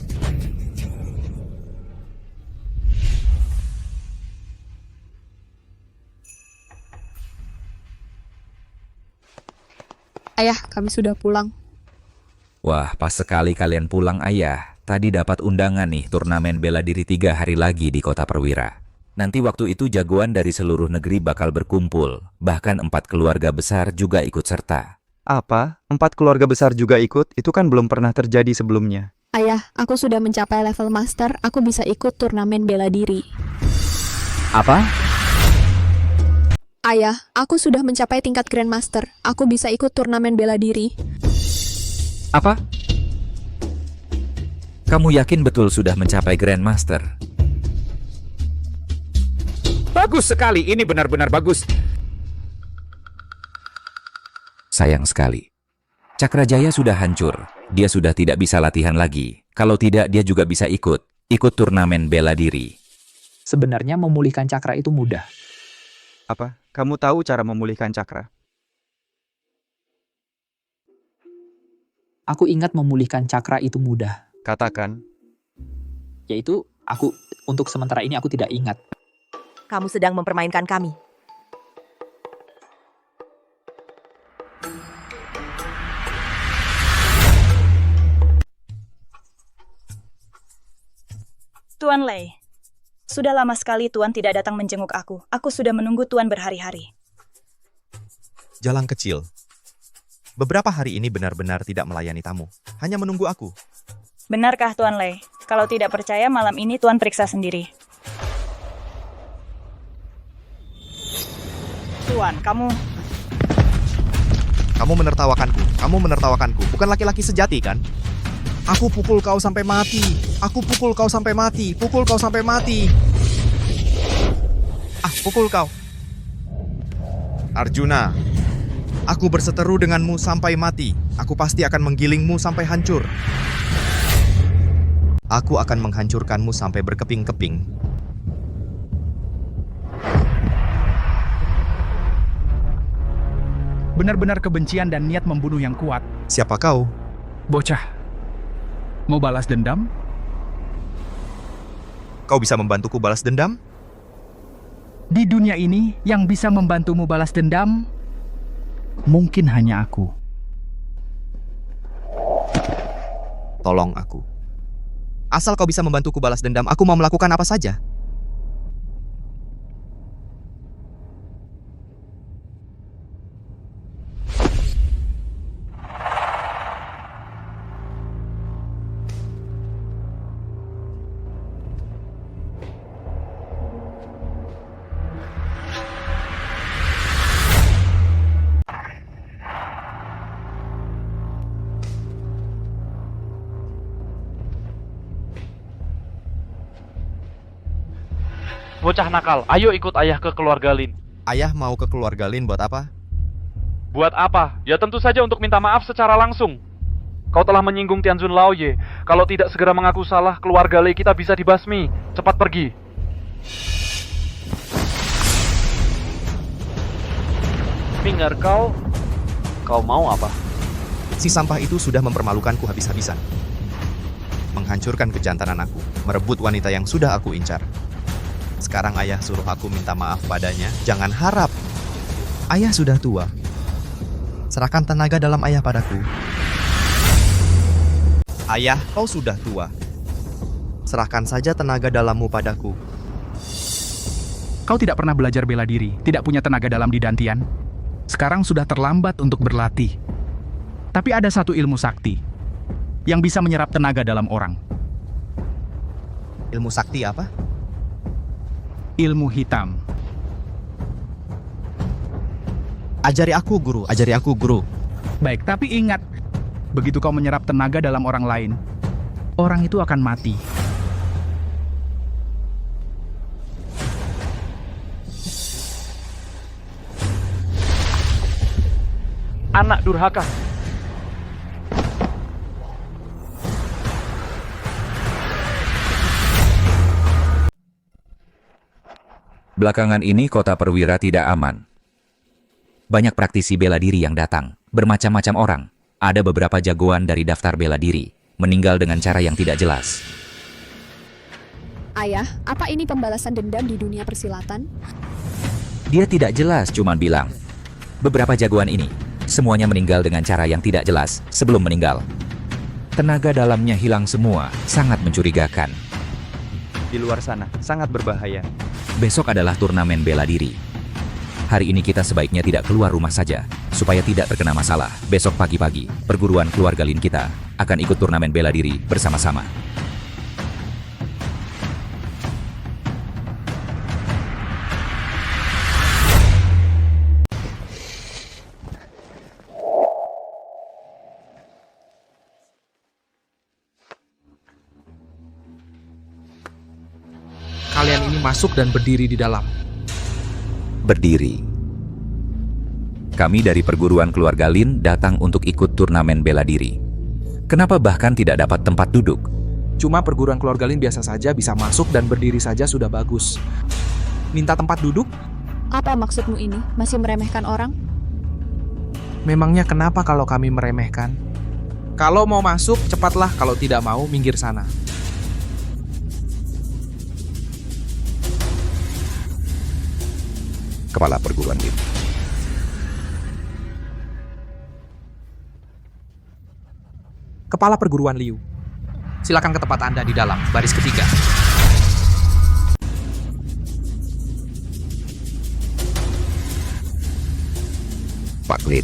Ayah, kami sudah pulang. Wah, pas sekali kalian pulang, Ayah. Tadi dapat undangan nih turnamen bela diri 3 hari lagi di kota perwira. Nanti waktu itu jagoan dari seluruh negeri bakal berkumpul. Bahkan 4 keluarga besar juga ikut serta. Apa? 4 keluarga besar juga ikut? Itu kan belum pernah terjadi sebelumnya. Ayah, aku sudah mencapai level master. Aku bisa ikut turnamen bela diri. Apa? Ayah, aku sudah mencapai tingkat Grandmaster. Aku bisa ikut turnamen bela diri. Apa? Kamu yakin betul sudah mencapai Grandmaster? Bagus sekali, ini benar-benar bagus. Sayang sekali. Cakra Jaya sudah hancur. Dia sudah tidak bisa latihan lagi. Kalau tidak, dia juga bisa ikut turnamen bela diri. Sebenarnya memulihkan cakra itu mudah. Apa? Kamu tahu cara memulihkan cakra? Aku ingat memulihkan cakra itu mudah. Katakan. Yaitu, untuk sementara ini aku tidak ingat. Kamu sedang mempermainkan kami. Tuan Lei, sudah lama sekali Tuan tidak datang menjenguk aku. Aku sudah menunggu Tuan berhari-hari. Jalan kecil. Beberapa hari ini benar-benar tidak melayani tamu. Hanya menunggu aku. Benarkah Tuan Lei? Kalau tidak percaya, malam ini Tuan periksa sendiri. Tuan, kamu menertawakanku. Kamu menertawakanku. Bukan laki-laki sejati, kan? Aku pukul kau sampai mati. Aku pukul kau sampai mati. Pukul kau sampai mati. Pukul kau. Arjuna, aku berseteru denganmu sampai mati. Aku pasti akan menggilingmu sampai hancur. Aku akan menghancurkanmu sampai berkeping-keping. Benar-benar kebencian dan niat membunuh yang kuat. Siapa kau? Bocah. Mau balas dendam? Kau bisa membantuku balas dendam? Di dunia ini, yang bisa membantumu balas dendam, mungkin hanya aku. Tolong aku. Asal kau bisa membantuku balas dendam, aku mau melakukan apa saja. Bocah nakal, ayo ikut ayah ke keluarga Lin. Ayah mau ke keluarga Lin buat apa? Buat apa? Ya tentu saja untuk minta maaf secara langsung. Kau telah menyinggung Tianzun Laoye. Kalau tidak segera mengaku salah, keluarga Lei kita bisa dibasmi. Cepat pergi. Finger, kau mau apa? Si sampah itu sudah mempermalukanku habis-habisan. Menghancurkan kejantanan aku, merebut wanita yang sudah aku incar. Sekarang ayah suruh aku minta maaf padanya. Jangan harap. Ayah sudah tua. Serahkan tenaga dalam ayah padaku. Ayah, kau sudah tua. Serahkan saja tenaga dalammu padaku. Kau tidak pernah belajar bela diri, tidak punya tenaga dalam di Dantian. Sekarang sudah terlambat untuk berlatih. Tapi ada satu ilmu sakti yang bisa menyerap tenaga dalam orang. Ilmu sakti apa? Ilmu hitam. Ajari aku, guru. Ajari aku, guru. Baik, tapi ingat, begitu kau menyerap tenaga dalam orang lain, orang itu akan mati. Anak durhaka. Belakangan ini kota perwira tidak aman. Banyak praktisi bela diri yang datang, bermacam-macam orang. Ada beberapa jagoan dari daftar bela diri, meninggal dengan cara yang tidak jelas. Ayah, apa ini pembalasan dendam di dunia persilatan? Dia tidak jelas, cuman bilang. Beberapa jagoan ini, semuanya meninggal dengan cara yang tidak jelas sebelum meninggal. Tenaga dalamnya hilang semua, sangat mencurigakan. Di luar sana, sangat berbahaya. Besok adalah turnamen bela diri. Hari ini kita sebaiknya tidak keluar rumah saja, supaya tidak terkena masalah. Besok pagi-pagi, perguruan keluarga Lin kita akan ikut turnamen bela diri bersama-sama. Kalian ini masuk dan berdiri di dalam. Berdiri. Kami dari perguruan keluarga Lin datang untuk ikut turnamen bela diri. Kenapa bahkan tidak dapat tempat duduk? Cuma perguruan keluarga Lin biasa saja, bisa masuk dan berdiri saja sudah bagus. Minta tempat duduk? Apa maksudmu ini? Masih meremehkan orang? Memangnya kenapa kalau kami meremehkan? Kalau mau masuk, cepatlah. Kalau tidak mau, minggir sana. Kepala perguruan Lin. Kepala perguruan Liu. Silakan ke tempat Anda di dalam, baris ketiga. Pak Lin.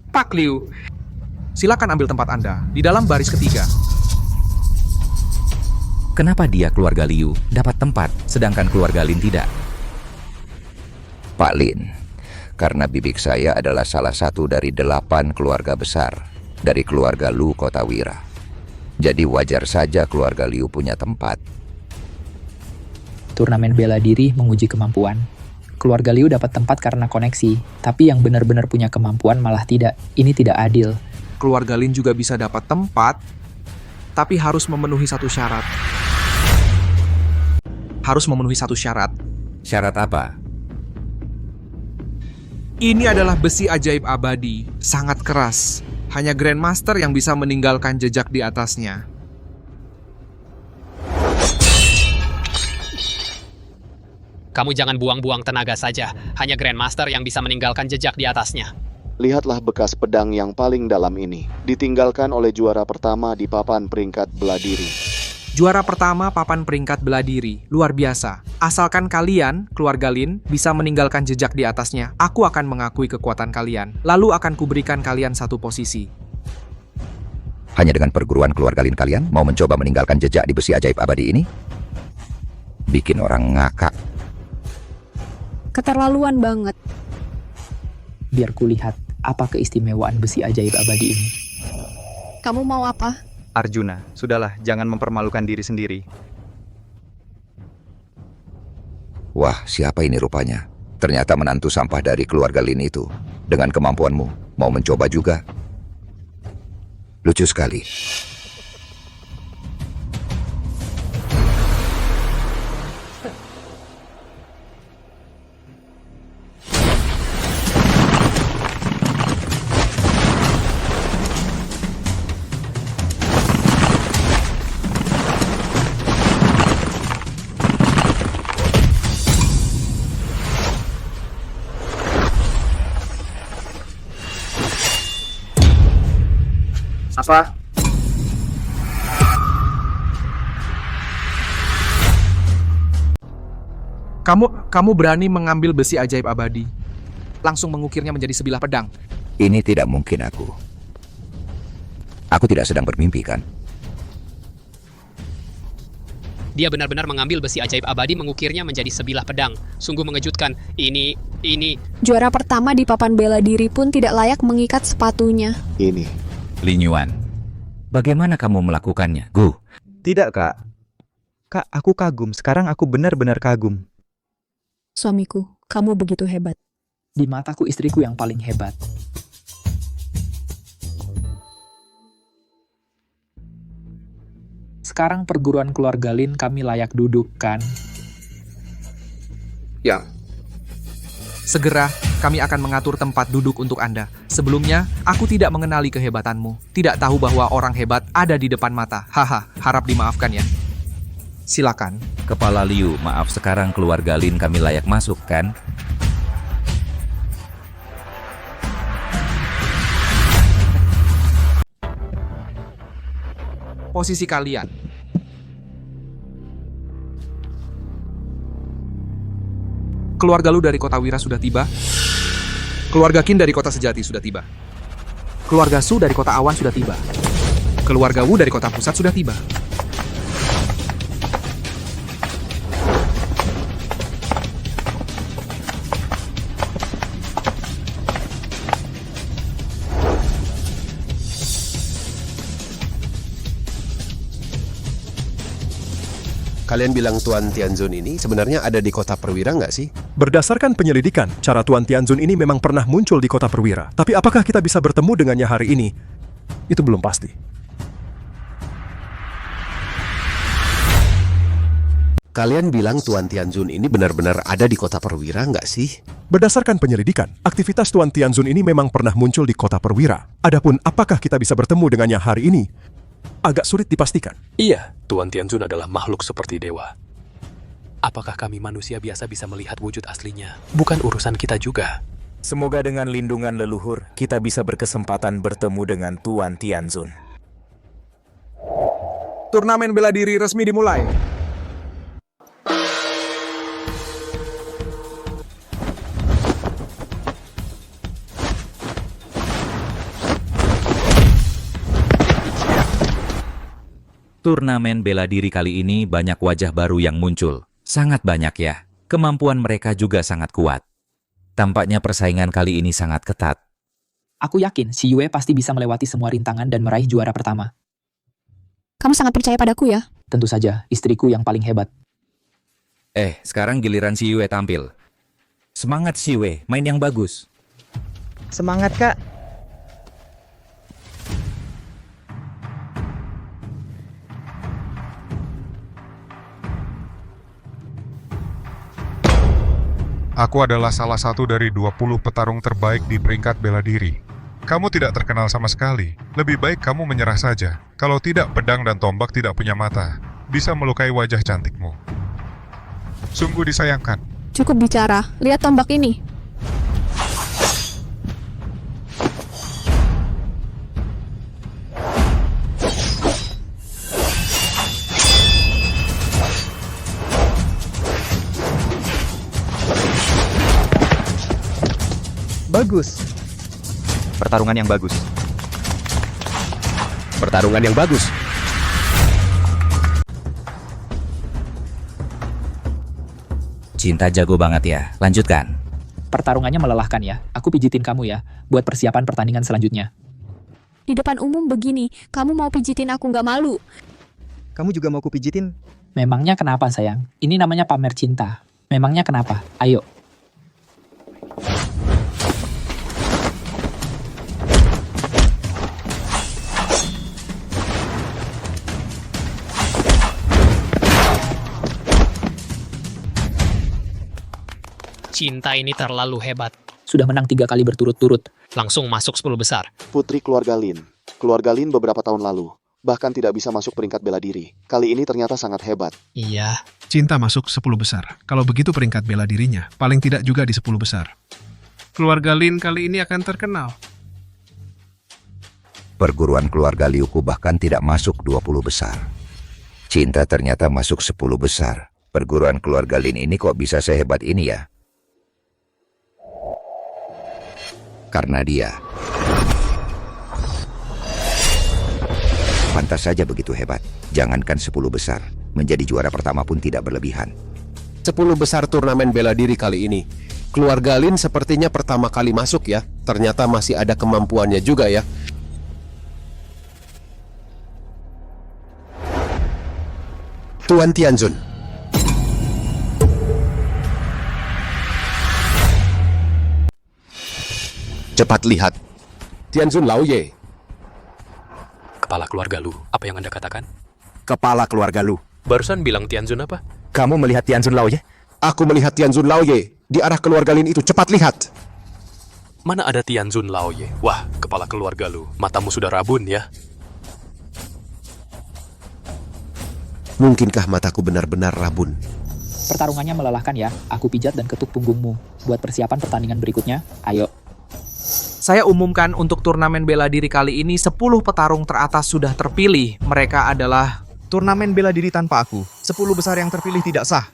Pak Liu, silakan ambil tempat Anda di dalam baris ketiga. Kenapa dia keluarga Liu dapat tempat, sedangkan keluarga Lin tidak? Pak Lin, karena bibik saya adalah salah satu dari 8 keluarga besar dari keluarga Lu Kota Wira. Jadi wajar saja keluarga Liu punya tempat. Turnamen bela diri menguji kemampuan. Keluarga Liu dapat tempat karena koneksi, tapi yang benar-benar punya kemampuan malah tidak. Ini tidak adil. Keluarga Lin juga bisa dapat tempat, tapi harus memenuhi satu syarat. Harus memenuhi satu syarat. Syarat apa? Ini adalah besi ajaib abadi, sangat keras. Hanya Grandmaster yang bisa meninggalkan jejak di atasnya. Kamu jangan buang-buang tenaga saja. Hanya Grandmaster yang bisa meninggalkan jejak di atasnya. Lihatlah bekas pedang yang paling dalam ini. Ditinggalkan oleh juara pertama di papan peringkat bela diri. Juara pertama papan peringkat bela diri. Luar biasa. Asalkan kalian, keluarga Lin, bisa meninggalkan jejak di atasnya, aku akan mengakui kekuatan kalian. Lalu akan kuberikan kalian satu posisi. Hanya dengan perguruan keluarga Lin kalian mau mencoba meninggalkan jejak di besi ajaib abadi ini? Bikin orang ngakak. Keterlaluan banget. Biar kulihat apa keistimewaan besi ajaib abadi ini. Kamu mau apa? Arjuna, sudahlah, jangan mempermalukan diri sendiri. Wah, siapa ini rupanya? Ternyata menantu sampah dari keluarga Lin itu. Dengan kemampuanmu, mau mencoba juga? Lucu sekali. Apa? Kamu berani mengambil besi ajaib abadi, langsung mengukirnya menjadi sebilah pedang. Ini tidak mungkin aku. Aku tidak sedang bermimpi, kan? Dia benar-benar mengambil besi ajaib abadi mengukirnya menjadi sebilah pedang. Sungguh mengejutkan. Ini... Juara pertama di papan bela diri pun tidak layak mengikat sepatunya. Ini. Lin Yuan, bagaimana kamu melakukannya, Gu? Tidak, Kak. Kak, aku kagum. Sekarang aku benar-benar kagum. Suamiku, kamu begitu hebat. Di mataku istriku yang paling hebat. Sekarang perguruan keluarga Lin kami layak duduk, kan? Ya. Segera, kami akan mengatur tempat duduk untuk Anda. Sebelumnya, aku tidak mengenali kehebatanmu. Tidak tahu bahwa orang hebat ada di depan mata. Haha, harap dimaafkan ya. Silakan. Kepala Liu, maaf sekarang keluarga Lin kami layak masuk, kan? Posisi kalian. Keluarga Lu dari kota Wira sudah tiba. Keluarga Qin dari kota Sejati sudah tiba. Keluarga Su dari kota Awan sudah tiba. Keluarga Wu dari kota Pusat sudah tiba. Kalian bilang Tuan Tianzun ini sebenarnya ada di kota perwira nggak sih? Berdasarkan penyelidikan, cara Tuan Tianzun ini memang pernah muncul di kota perwira. Tapi apakah kita bisa bertemu dengannya hari ini? Itu belum pasti. Kalian bilang Tuan Tianzun ini benar-benar ada di kota perwira nggak sih? Berdasarkan penyelidikan, aktivitas Tuan Tianzun ini memang pernah muncul di kota perwira. Adapun apakah kita bisa bertemu dengannya hari ini? Agak sulit dipastikan. Iya, Tuan Tianzun adalah makhluk seperti dewa. Apakah kami manusia biasa bisa melihat wujud aslinya? Bukan urusan kita juga. Semoga dengan lindungan leluhur, kita bisa berkesempatan bertemu dengan Tuan Tianzun. Turnamen bela diri resmi dimulai. Turnamen bela diri kali ini banyak wajah baru yang muncul. Sangat banyak ya. Kemampuan mereka juga sangat kuat. Tampaknya persaingan kali ini sangat ketat. Aku yakin si Yue pasti bisa melewati semua rintangan dan meraih juara pertama. Kamu sangat percaya padaku ya? Tentu saja, istriku yang paling hebat. Sekarang giliran si Yue tampil. Semangat si Yue, main yang bagus. Semangat, Kak. Aku adalah salah satu dari 20 petarung terbaik di peringkat bela diri. Kamu tidak terkenal sama sekali. Lebih baik kamu menyerah saja. Kalau tidak, pedang dan tombak tidak punya mata. Bisa melukai wajah cantikmu. Sungguh disayangkan. Cukup bicara, lihat tombak ini. Bagus. Pertarungan yang bagus. Pertarungan yang bagus. Cinta jago banget ya. Lanjutkan. Pertarungannya melelahkan ya. Aku pijitin kamu ya, buat persiapan pertandingan selanjutnya. Di depan umum begini, kamu mau pijitin aku nggak malu? Kamu juga mau kupijitin? Memangnya kenapa sayang? Ini namanya pamer cinta. Memangnya kenapa? Ayo. Cinta ini terlalu hebat. Sudah menang 3 kali berturut-turut. Langsung masuk 10 besar. Putri keluarga Lin. Keluarga Lin beberapa tahun lalu bahkan tidak bisa masuk peringkat bela diri. Kali ini ternyata sangat hebat. Iya. Cinta masuk 10 besar. Kalau begitu peringkat bela dirinya, paling tidak juga di 10 besar. Keluarga Lin kali ini akan terkenal. Perguruan keluarga Liuku bahkan tidak masuk 20 besar. Cinta ternyata masuk 10 besar. Perguruan keluarga Lin ini kok bisa sehebat ini ya? Karena dia pantas saja begitu hebat. Jangankan 10 besar, menjadi juara pertama pun tidak berlebihan. 10 besar turnamen bela diri kali ini. Keluarga Lin sepertinya pertama kali masuk ya. Ternyata masih ada kemampuannya juga ya. Tuan Tianzun. Cepat lihat. Tianzun Laoye. Kepala keluarga Lu, apa yang Anda katakan? Kepala keluarga Lu. Barusan bilang Tianzun apa? Kamu melihat Tianzun Laoye? Aku melihat Tianzun Laoye. Di arah keluarga Lin itu, cepat lihat. Mana ada Tianzun Laoye? Wah, kepala keluarga Lu, matamu sudah rabun ya. Mungkinkah mataku benar-benar rabun? Pertarungannya melelahkan ya. Aku pijat dan ketuk punggungmu. Buat persiapan pertandingan berikutnya, ayo. Saya umumkan untuk turnamen bela diri kali ini 10 petarung teratas sudah terpilih. Mereka adalah Turnamen bela diri tanpa aku. 10 besar yang terpilih tidak sah.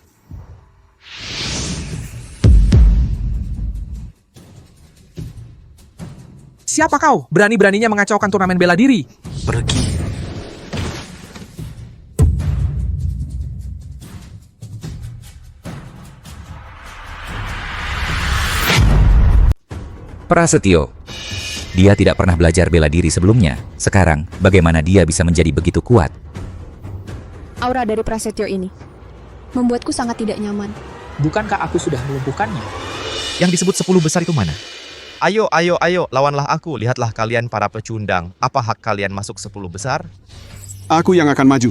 Siapa kau? Berani-beraninya mengacaukan turnamen bela diri. Pergi. Prasetyo. Dia tidak pernah belajar bela diri sebelumnya. Sekarang, bagaimana dia bisa menjadi begitu kuat? Aura dari Prasetyo ini. membuatku sangat tidak nyaman. Bukankah aku sudah melumpuhkannya? Yang disebut 10 besar itu mana? Ayo, lawanlah aku. Lihatlah kalian para pecundang. Apa hak kalian masuk 10 besar? Aku yang akan maju.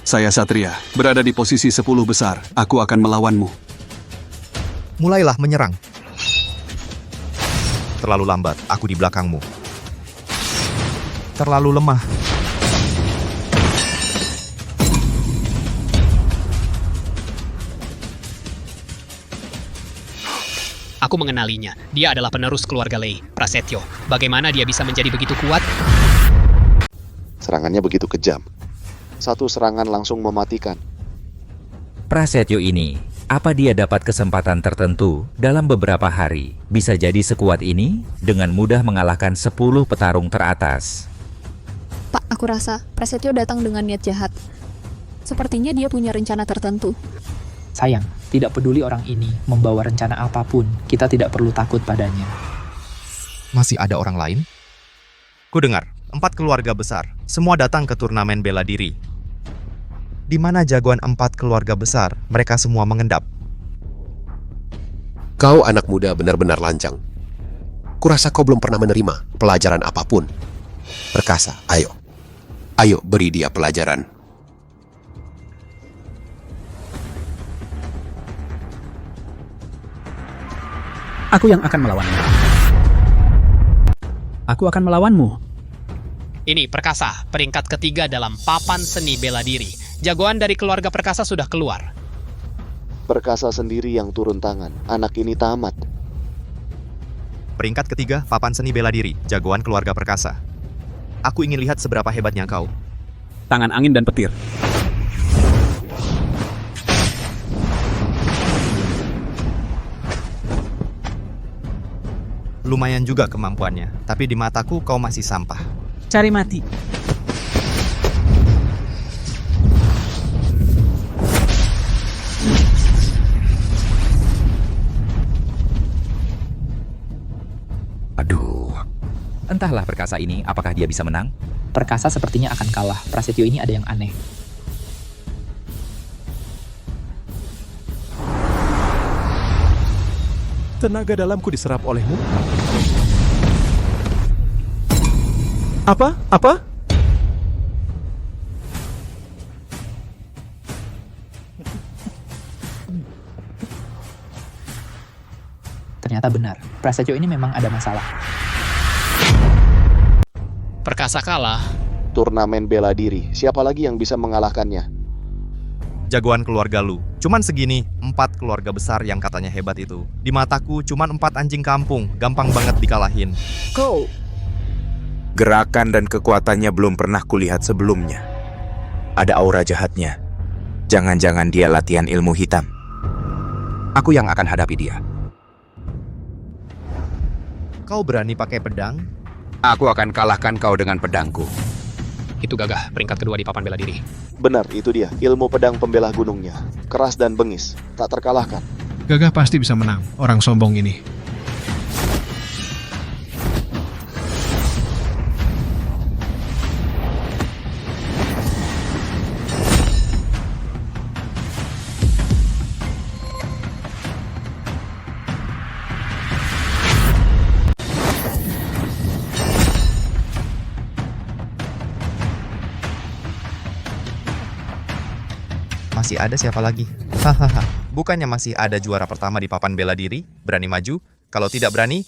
Saya Satria, berada di posisi 10 besar. Aku akan melawanmu. Mulailah menyerang. Terlalu lambat, aku di belakangmu. Terlalu lemah. Aku mengenalinya. Dia adalah penerus keluarga Lei, Prasetyo. Bagaimana dia bisa menjadi begitu kuat? Serangannya begitu kejam. Satu serangan langsung mematikan. Prasetyo ini, apa dia dapat kesempatan tertentu dalam beberapa hari bisa jadi sekuat ini dengan mudah mengalahkan 10 petarung teratas? Pak, aku rasa Prasetyo datang dengan niat jahat. Sepertinya dia punya rencana tertentu. Sayang, tidak peduli orang ini membawa rencana apapun, kita tidak perlu takut padanya. Masih ada orang lain? Ku dengar, 4 keluarga besar, semua datang ke turnamen bela diri. Di mana jagoan 4 keluarga besar, mereka semua mengendap. Kau anak muda benar-benar lancang. Kurasa kau belum pernah menerima pelajaran apapun. Perkasa, ayo. Ayo beri dia pelajaran. Aku yang akan melawanmu. Aku akan melawanmu. Ini Perkasa, peringkat ketiga dalam papan seni bela diri. Jagoan dari keluarga Perkasa sudah keluar. Perkasa sendiri yang turun tangan. Anak ini tamat. Peringkat ketiga, papan seni bela diri, jagoan keluarga Perkasa. Aku ingin lihat seberapa hebatnya kau. Tangan angin dan petir. Lumayan juga kemampuannya, tapi di mataku kau masih sampah. Cari mati. Aduh. Entahlah Perkasa ini, apakah dia bisa menang? Perkasa sepertinya akan kalah. Prasetyo ini ada yang aneh. Tenaga dalamku diserap olehmu? Apa? Ternyata benar, Prasetyo ini memang ada masalah. Perkasa kalah. Turnamen bela diri, siapa lagi yang bisa mengalahkannya? Jagoan keluarga lu. Cuman segini, 4 keluarga besar yang katanya hebat itu. Di mataku cuman 4 anjing kampung, gampang banget dikalahin. Kau... Gerakan dan kekuatannya belum pernah kulihat sebelumnya. Ada aura jahatnya. Jangan-jangan dia latihan ilmu hitam. Aku yang akan hadapi dia. Kau berani pakai pedang? Aku akan kalahkan kau dengan pedangku. Itu Gagah, peringkat kedua di papan bela diri. Benar, itu dia. Ilmu pedang pembela gunungnya. Keras dan bengis, tak terkalahkan. Gagah pasti bisa menang, orang sombong ini. Masih ada siapa lagi? Hahaha. Bukannya masih ada juara pertama di papan bela diri? Berani maju? Kalau tidak berani,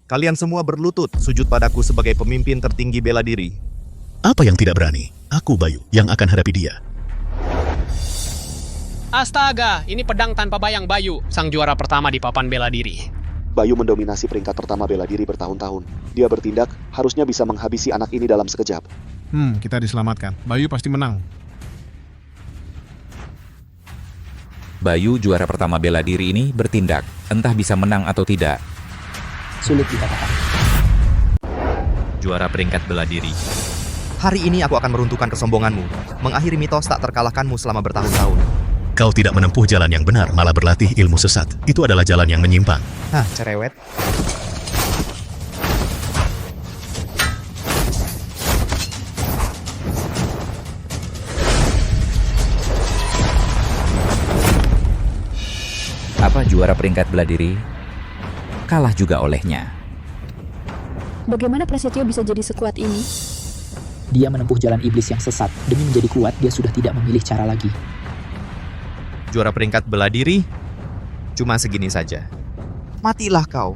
kalian semua berlutut sujud padaku sebagai pemimpin tertinggi bela diri. Apa yang tidak berani? Aku Bayu yang akan hadapi dia. Astaga, ini pedang tanpa bayang Bayu, sang juara pertama di papan bela diri. Bayu mendominasi peringkat pertama bela diri bertahun-tahun. Dia bertindak, harusnya bisa menghabisi anak ini dalam sekejap. Kita diselamatkan. Bayu pasti menang. Bayu juara pertama bela diri ini bertindak, entah bisa menang atau tidak. Sulit dikatakan. Juara peringkat bela diri. Hari ini aku akan meruntuhkan kesombonganmu, mengakhiri mitos tak terkalahkanmu selama bertahun-tahun. Kau tidak menempuh jalan yang benar, malah berlatih ilmu sesat. Itu adalah jalan yang menyimpang. Hah, cerewet. juara peringkat bela diri, kalah juga olehnya. Bagaimana Prasetyo bisa jadi sekuat ini? Dia menempuh jalan iblis yang sesat. Demi menjadi kuat, dia sudah tidak memilih cara lagi. Juara peringkat bela diri, cuma segini saja. Matilah kau.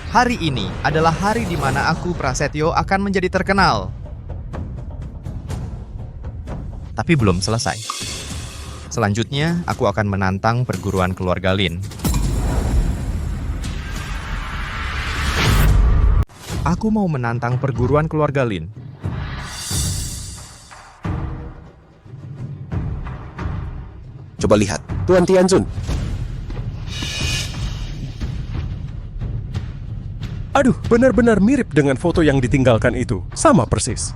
Hari ini adalah hari di mana aku, Prasetyo, akan menjadi terkenal. Tapi belum selesai. Selanjutnya, aku akan menantang perguruan keluarga Lin. Aku mau menantang perguruan keluarga Lin. Coba lihat, Tuan Tianzun. Aduh, benar-benar mirip dengan foto yang ditinggalkan itu. Sama persis.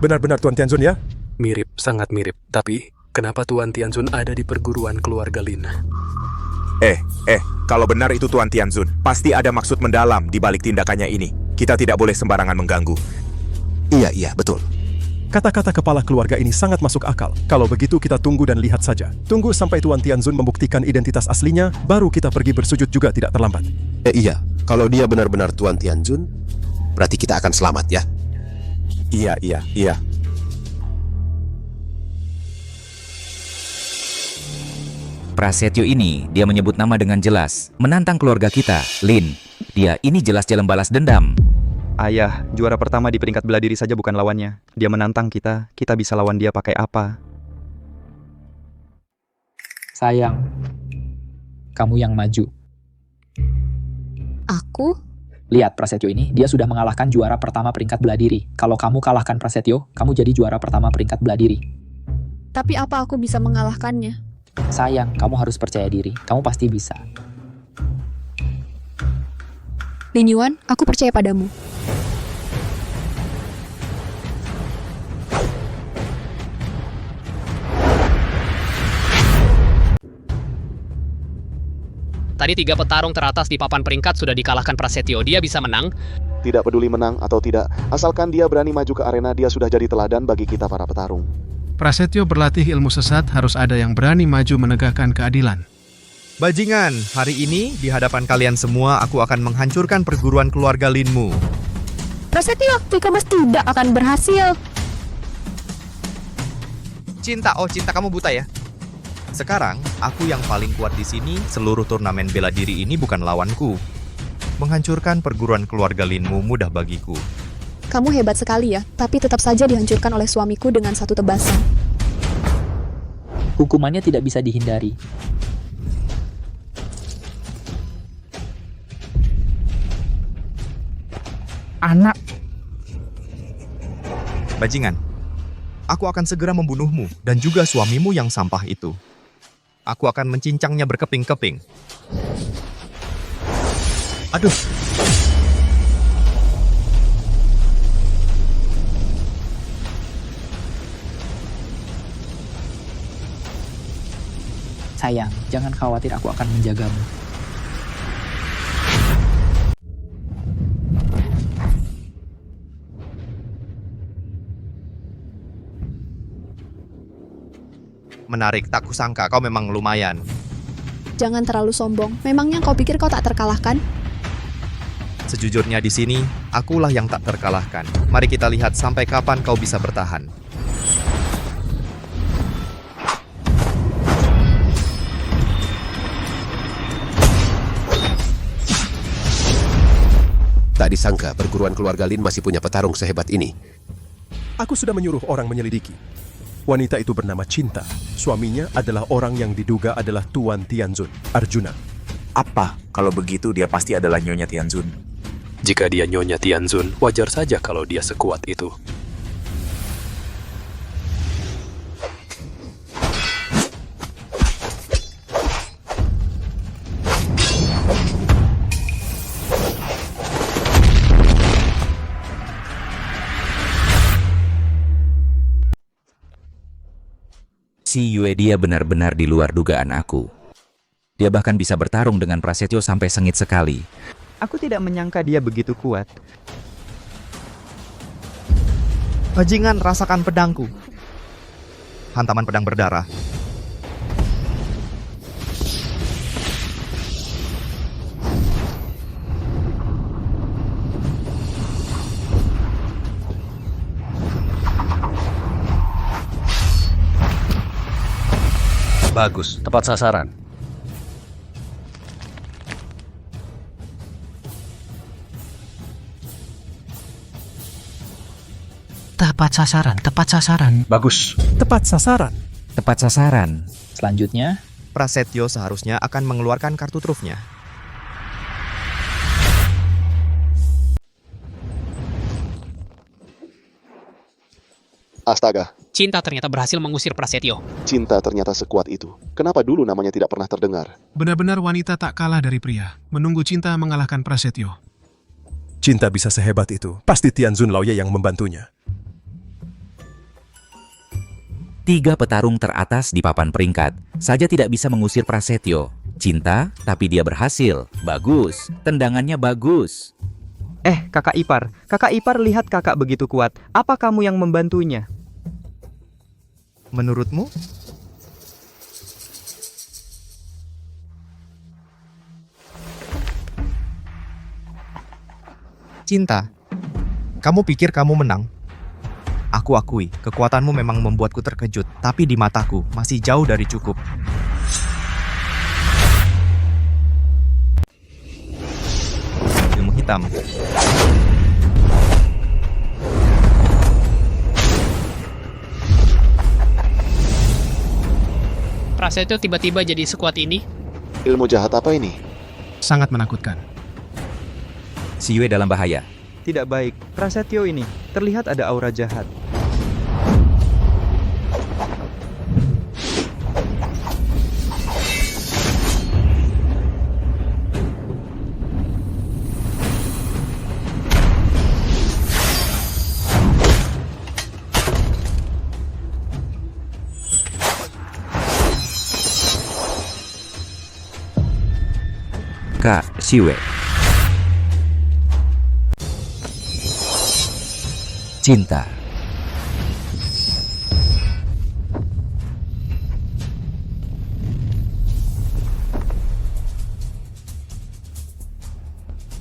Benar-benar Tuan Tianzun ya? Mirip, sangat mirip. Tapi, kenapa Tuan Tianzun ada di perguruan keluarga Lin? Kalau benar itu Tuan Tianzun, pasti ada maksud mendalam di balik tindakannya ini. Kita tidak boleh sembarangan mengganggu. Iya, betul. Kata-kata kepala keluarga ini sangat masuk akal. Kalau begitu kita tunggu dan lihat saja. Tunggu sampai Tuan Tianzun membuktikan identitas aslinya, baru kita pergi bersujud juga tidak terlambat. Iya, kalau dia benar-benar Tuan Tianzun, berarti kita akan selamat ya. Iya. Prasetyo ini, dia menyebut nama dengan jelas, menantang keluarga kita, Lin. Dia ini jelas jalan balas dendam. Ayah, juara pertama di peringkat bela diri saja bukan lawannya. Dia menantang kita bisa lawan dia pakai apa? Sayang, kamu yang maju. Aku? Lihat Prasetyo ini, dia sudah mengalahkan juara pertama peringkat bela diri. Kalau kamu kalahkan Prasetyo, kamu jadi juara pertama peringkat bela diri. Tapi apa aku bisa mengalahkannya? Sayang, kamu harus percaya diri. Kamu pasti bisa. Lin Yuan, aku percaya padamu. Tadi 3 petarung teratas di papan peringkat sudah dikalahkan Prasetyo. Dia bisa menang. Tidak peduli menang atau tidak, asalkan dia berani maju ke arena, dia sudah jadi teladan bagi kita para petarung. Prasetyo berlatih ilmu sesat, harus ada yang berani maju menegakkan keadilan. Bajingan, hari ini di hadapan kalian semua aku akan menghancurkan perguruan keluarga Linmu. Prasetyo, Vikamas tidak akan berhasil. Cinta kamu buta ya? Sekarang, aku yang paling kuat di sini, seluruh turnamen bela diri ini bukan lawanku. Menghancurkan perguruan keluarga Linmu mudah bagiku. Kamu hebat sekali ya, tapi tetap saja dihancurkan oleh suamiku dengan satu tebasan. Hukumannya tidak bisa dihindari. Anak. Bajingan, aku akan segera membunuhmu dan juga suamimu yang sampah itu. Aku akan mencincangnya berkeping-keping. Aduh. Sayang, jangan khawatir, aku akan menjagamu. Menarik, tak kusangka kau memang lumayan. Jangan terlalu sombong. Memangnya kau pikir kau tak terkalahkan? Sejujurnya di sini, akulah yang tak terkalahkan. Mari kita lihat sampai kapan kau bisa bertahan. Tak disangka perguruan keluarga Lin masih punya petarung sehebat ini. Aku sudah menyuruh orang menyelidiki. Wanita itu bernama Cinta. Suaminya adalah orang yang diduga adalah Tuan Tianzun, Arjuna. Apa? Kalau begitu dia pasti adalah Nyonya Tianzun. Jika dia Nyonya Tianzun, wajar saja kalau dia sekuat itu. Si Yue dia benar-benar di luar dugaan aku. Dia bahkan bisa bertarung dengan Prasetyo sampai sengit sekali. Aku tidak menyangka dia begitu kuat. Bajingan, rasakan pedangku. Hantaman pedang berdarah. Bagus, tepat sasaran. Tepat sasaran, tepat sasaran. Bagus. Tepat sasaran. Tepat sasaran. Selanjutnya, Prasetyo seharusnya akan mengeluarkan kartu trufnya. Astaga, Cinta ternyata berhasil mengusir Prasetyo. cinta ternyata sekuat itu. Kenapa dulu namanya tidak pernah terdengar? Benar-benar wanita tak kalah dari pria. Menunggu cinta mengalahkan Prasetyo. Cinta bisa sehebat itu. Pasti Tianzun Laoye yang membantunya. 3 petarung teratas di papan peringkat saja tidak bisa mengusir Prasetyo. Cinta, tapi dia berhasil. Bagus. Tendangannya bagus. Kakak ipar. Kakak ipar lihat kakak begitu kuat. Apa kamu yang membantunya? Menurutmu? Cinta, kamu pikir kamu menang? Aku akui, kekuatanmu memang membuatku terkejut, tapi di mataku masih jauh dari cukup. Ilmu hitam. Prasetyo tiba-tiba jadi sekuat ini. Ilmu jahat apa ini? Sangat menakutkan. Xiyue dalam bahaya. Tidak baik. Prasetyo ini terlihat ada aura jahat. Kak Xiyue. Cinta.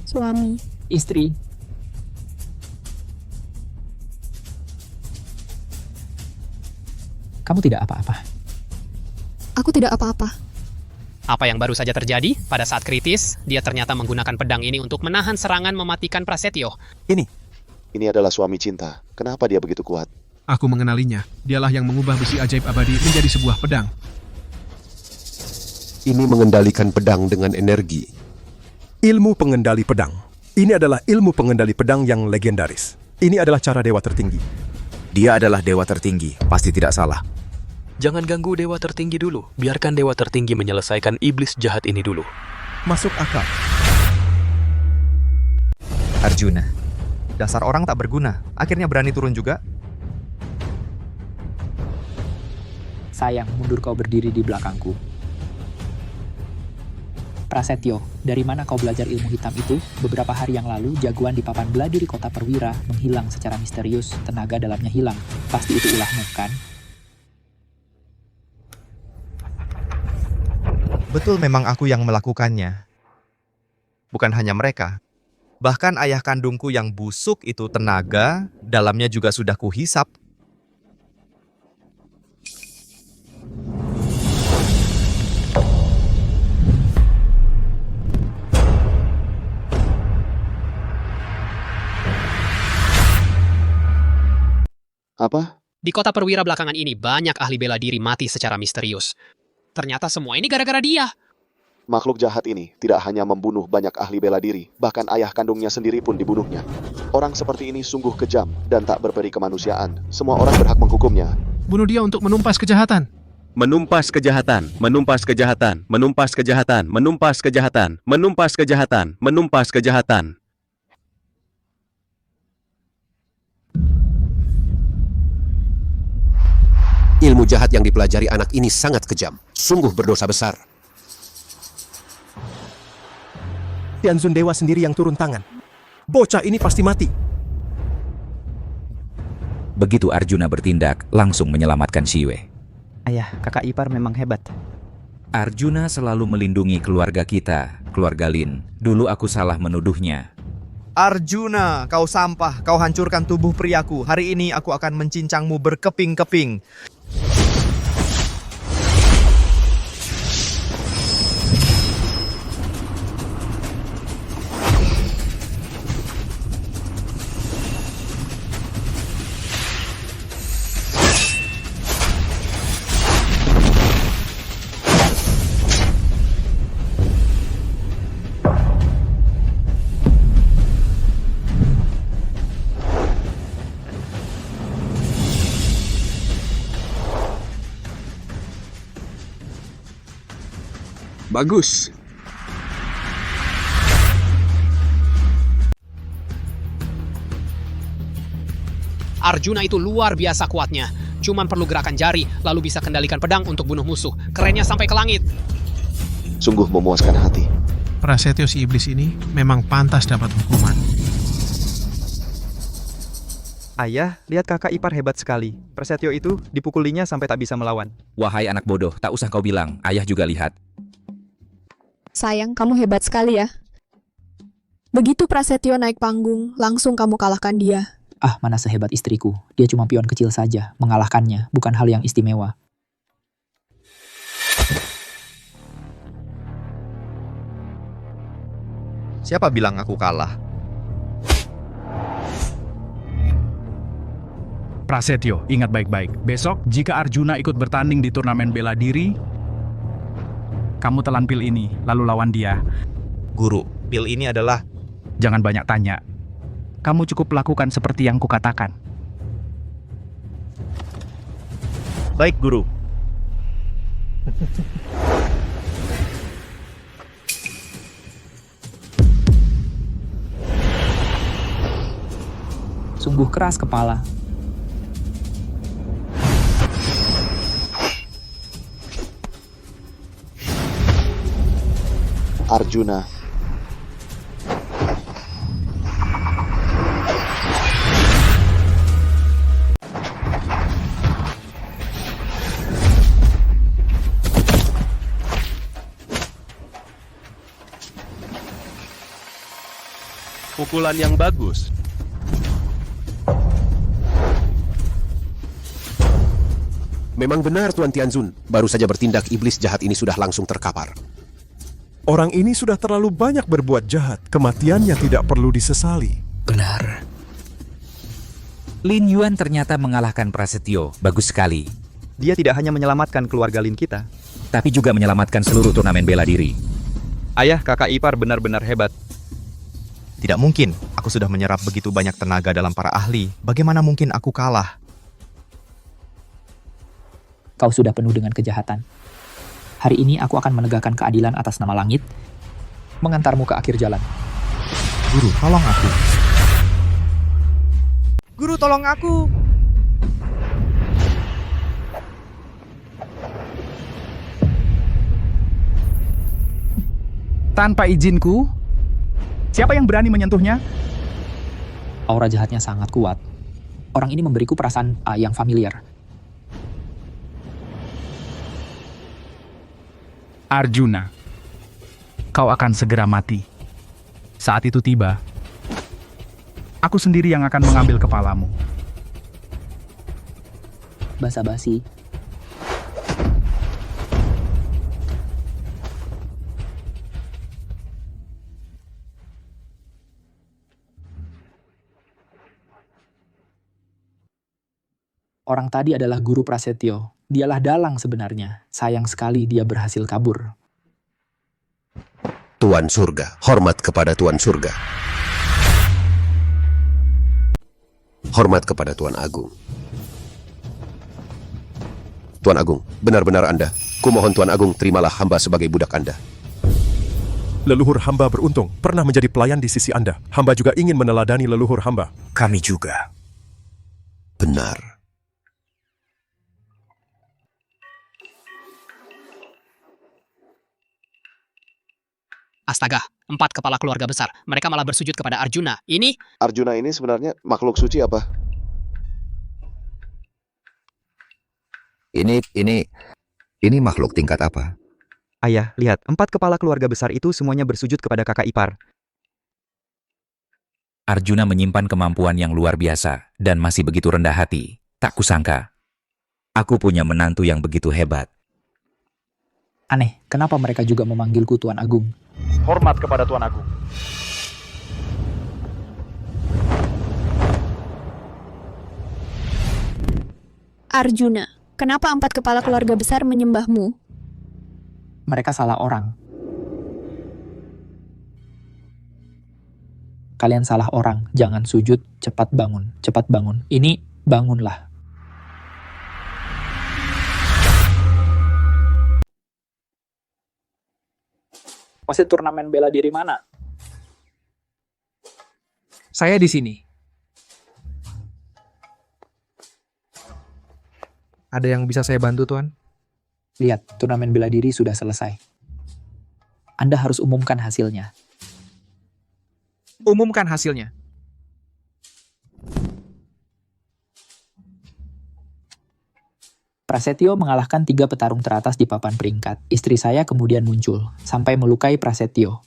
Suami. istri. Kamu tidak apa-apa. Aku tidak apa-apa. Apa yang baru saja terjadi? Pada saat kritis, dia ternyata menggunakan pedang ini untuk menahan serangan mematikan Prasetyo. Ini adalah suami cinta. Kenapa dia begitu kuat? Aku mengenalinya. Dialah yang mengubah besi ajaib abadi menjadi sebuah pedang. Ini mengendalikan pedang dengan energi. Ilmu pengendali pedang. Ini adalah ilmu pengendali pedang yang legendaris. Ini adalah cara dewa tertinggi. Dia adalah dewa tertinggi, pasti tidak salah. Jangan ganggu dewa tertinggi dulu. Biarkan dewa tertinggi menyelesaikan iblis jahat ini dulu. Masuk akal. Arjuna, dasar orang tak berguna. Akhirnya berani turun juga. Sayang, mundur kau berdiri di belakangku. Prasetyo, dari mana kau belajar ilmu hitam itu? Beberapa hari yang lalu, jagoan di papan belah diri kota Perwira menghilang secara misterius. Tenaga dalamnya hilang. Pasti itu ulahmu, kan? Betul, memang aku yang melakukannya. Bukan hanya mereka. Bahkan ayah kandungku yang busuk itu tenaga, dalamnya juga sudah kuhisap. Apa? Di kota Perwira belakangan ini, banyak ahli bela diri mati secara misterius. Ternyata semua ini gara-gara dia. Makhluk jahat ini tidak hanya membunuh banyak ahli bela diri, bahkan ayah kandungnya sendiri pun dibunuhnya. Orang seperti ini sungguh kejam dan tak berperi kemanusiaan. Semua orang berhak menghukumnya. Bunuh dia untuk menumpas kejahatan. Menumpas kejahatan, menumpas kejahatan, menumpas kejahatan, menumpas kejahatan, menumpas kejahatan, menumpas kejahatan. Ilmu jahat yang dipelajari anak ini sangat kejam. Sungguh berdosa besar. Tianzun Dewa sendiri yang turun tangan. Bocah ini pasti mati. Begitu Arjuna bertindak, langsung menyelamatkan Siwe. Ayah, kakak ipar memang hebat. Arjuna selalu melindungi keluarga kita, keluarga Lin. Dulu aku salah menuduhnya. Arjuna, kau sampah, kau hancurkan tubuh priaku. Hari ini aku akan mencincangmu berkeping-keping. Bagus. Arjuna itu luar biasa kuatnya. Cuman perlu gerakan jari, lalu bisa kendalikan pedang untuk bunuh musuh. Kerennya sampai ke langit. Sungguh memuaskan hati. Prasetyo si iblis ini memang pantas dapat hukuman. Ayah, lihat kakak ipar hebat sekali. Prasetyo itu dipukulinya sampai tak bisa melawan. Wahai anak bodoh, tak usah kau bilang, ayah juga lihat. Sayang, kamu hebat sekali ya. Begitu Prasetyo naik panggung, langsung kamu kalahkan dia. Ah, mana sehebat istriku. Dia cuma pion kecil saja. Mengalahkannya bukan hal yang istimewa. Siapa bilang aku kalah? Prasetyo, ingat baik-baik. Besok, jika Arjuna ikut bertanding di turnamen bela diri, kamu telan pil ini, lalu lawan dia. Guru, pil ini adalah... Jangan banyak tanya. Kamu cukup lakukan seperti yang kukatakan. Baik, Guru. Sungguh keras kepala. Arjuna. Pukulan yang bagus. Memang benar Tuan Tianzun, baru saja bertindak iblis jahat ini sudah langsung terkapar. Orang ini sudah terlalu banyak berbuat jahat. Kematiannya tidak perlu disesali. Benar. Lin Yuan ternyata mengalahkan Prasetyo. Bagus sekali. Dia tidak hanya menyelamatkan keluarga Lin kita, tapi juga menyelamatkan seluruh turnamen bela diri. Ayah, kakak ipar benar-benar hebat. Tidak mungkin, aku sudah menyerap begitu banyak tenaga dalam para ahli. Bagaimana mungkin aku kalah? Kau sudah penuh dengan kejahatan. Hari ini aku akan menegakkan keadilan atas nama langit, mengantarmu ke akhir jalan. Guru, tolong aku. Guru, tolong aku. Tanpa izinku, siapa yang berani menyentuhnya? Aura jahatnya sangat kuat. Orang ini memberiku perasaan yang familiar. Arjuna, kau akan segera mati. Saat itu tiba, aku sendiri yang akan mengambil kepalamu. Basa-basi. Orang tadi adalah Guru Prasetyo. Dialah dalang sebenarnya. Sayang sekali dia berhasil kabur. Tuan Surga, hormat kepada Tuan Surga. Hormat kepada Tuan Agung. Tuan Agung, benar-benar Anda. Kumohon Tuan Agung, terimalah hamba sebagai budak Anda. Leluhur hamba beruntung, pernah menjadi pelayan di sisi Anda. Hamba juga ingin meneladani leluhur hamba. Kami juga. Benar. Astaga, 4 kepala keluarga besar. Mereka malah bersujud kepada Arjuna. Ini... Arjuna ini sebenarnya makhluk suci apa? Ini makhluk tingkat apa? Ayah, lihat, 4 kepala keluarga besar itu semuanya bersujud kepada kakak ipar. Arjuna menyimpan kemampuan yang luar biasa dan masih begitu rendah hati. Tak kusangka. Aku punya menantu yang begitu hebat. Aneh, kenapa mereka juga memanggilku Tuan Agung? Hormat kepada Tuan Agung. Arjuna, kenapa 4 kepala keluarga besar menyembahmu? Mereka salah orang. Kalian salah orang, jangan sujud, cepat bangun, cepat bangun. Ini, bangunlah. Wasit turnamen bela diri mana? Saya di sini. Ada yang bisa saya bantu, Tuan? Lihat, turnamen bela diri sudah selesai. Anda harus umumkan hasilnya. Umumkan hasilnya. Prasetyo mengalahkan 3 petarung teratas di papan peringkat. Istri saya kemudian muncul, sampai melukai Prasetyo.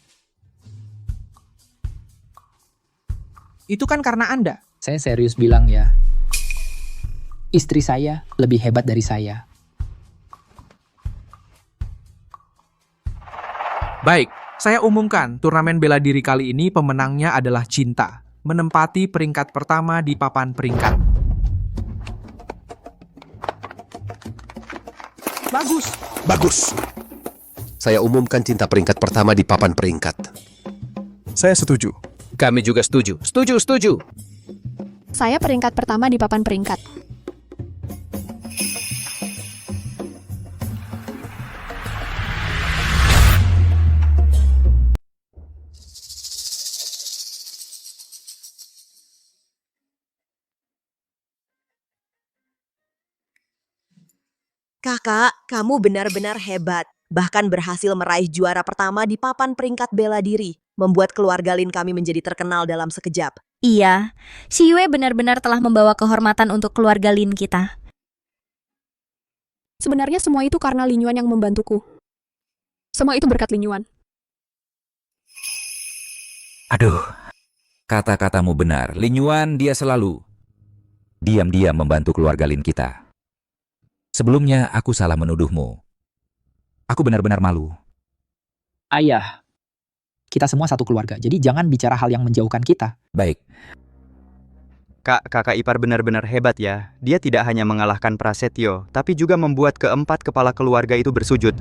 Itu kan karena Anda. Saya serius bilang ya. Istri saya lebih hebat dari saya. Baik, saya umumkan turnamen bela diri kali ini pemenangnya adalah Cinta, menempati peringkat pertama di papan peringkat. Bagus. Saya umumkan Cinta peringkat pertama di papan peringkat. Saya setuju. Kami juga setuju. Setuju. Saya peringkat pertama di papan peringkat. Kakak, kamu benar-benar hebat. Bahkan berhasil meraih juara pertama di papan peringkat bela diri. Membuat keluarga Lin kami menjadi terkenal dalam sekejap. Iya, si Yue benar-benar telah membawa kehormatan untuk keluarga Lin kita. Sebenarnya semua itu karena Lin Yuan yang membantuku. Semua itu berkat Lin Yuan. Aduh, kata-katamu benar. Lin Yuan dia selalu diam-diam membantu keluarga Lin kita. Sebelumnya aku salah menuduhmu. Aku benar-benar malu. Ayah, kita semua satu keluarga, jadi jangan bicara hal yang menjauhkan kita. Baik. Kakak ipar benar-benar hebat ya. Dia tidak hanya mengalahkan Prasetyo, tapi juga membuat keempat kepala keluarga itu bersujud.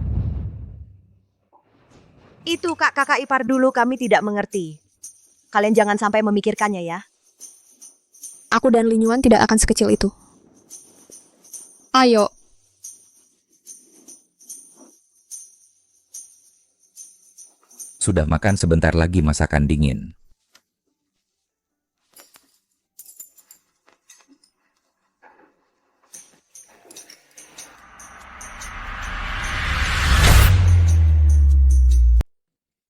Itu kakak ipar dulu kami tidak mengerti. Kalian jangan sampai memikirkannya ya. Aku dan Lin Yuan tidak akan sekecil itu. Ayo. Sudah makan sebentar lagi masakan dingin.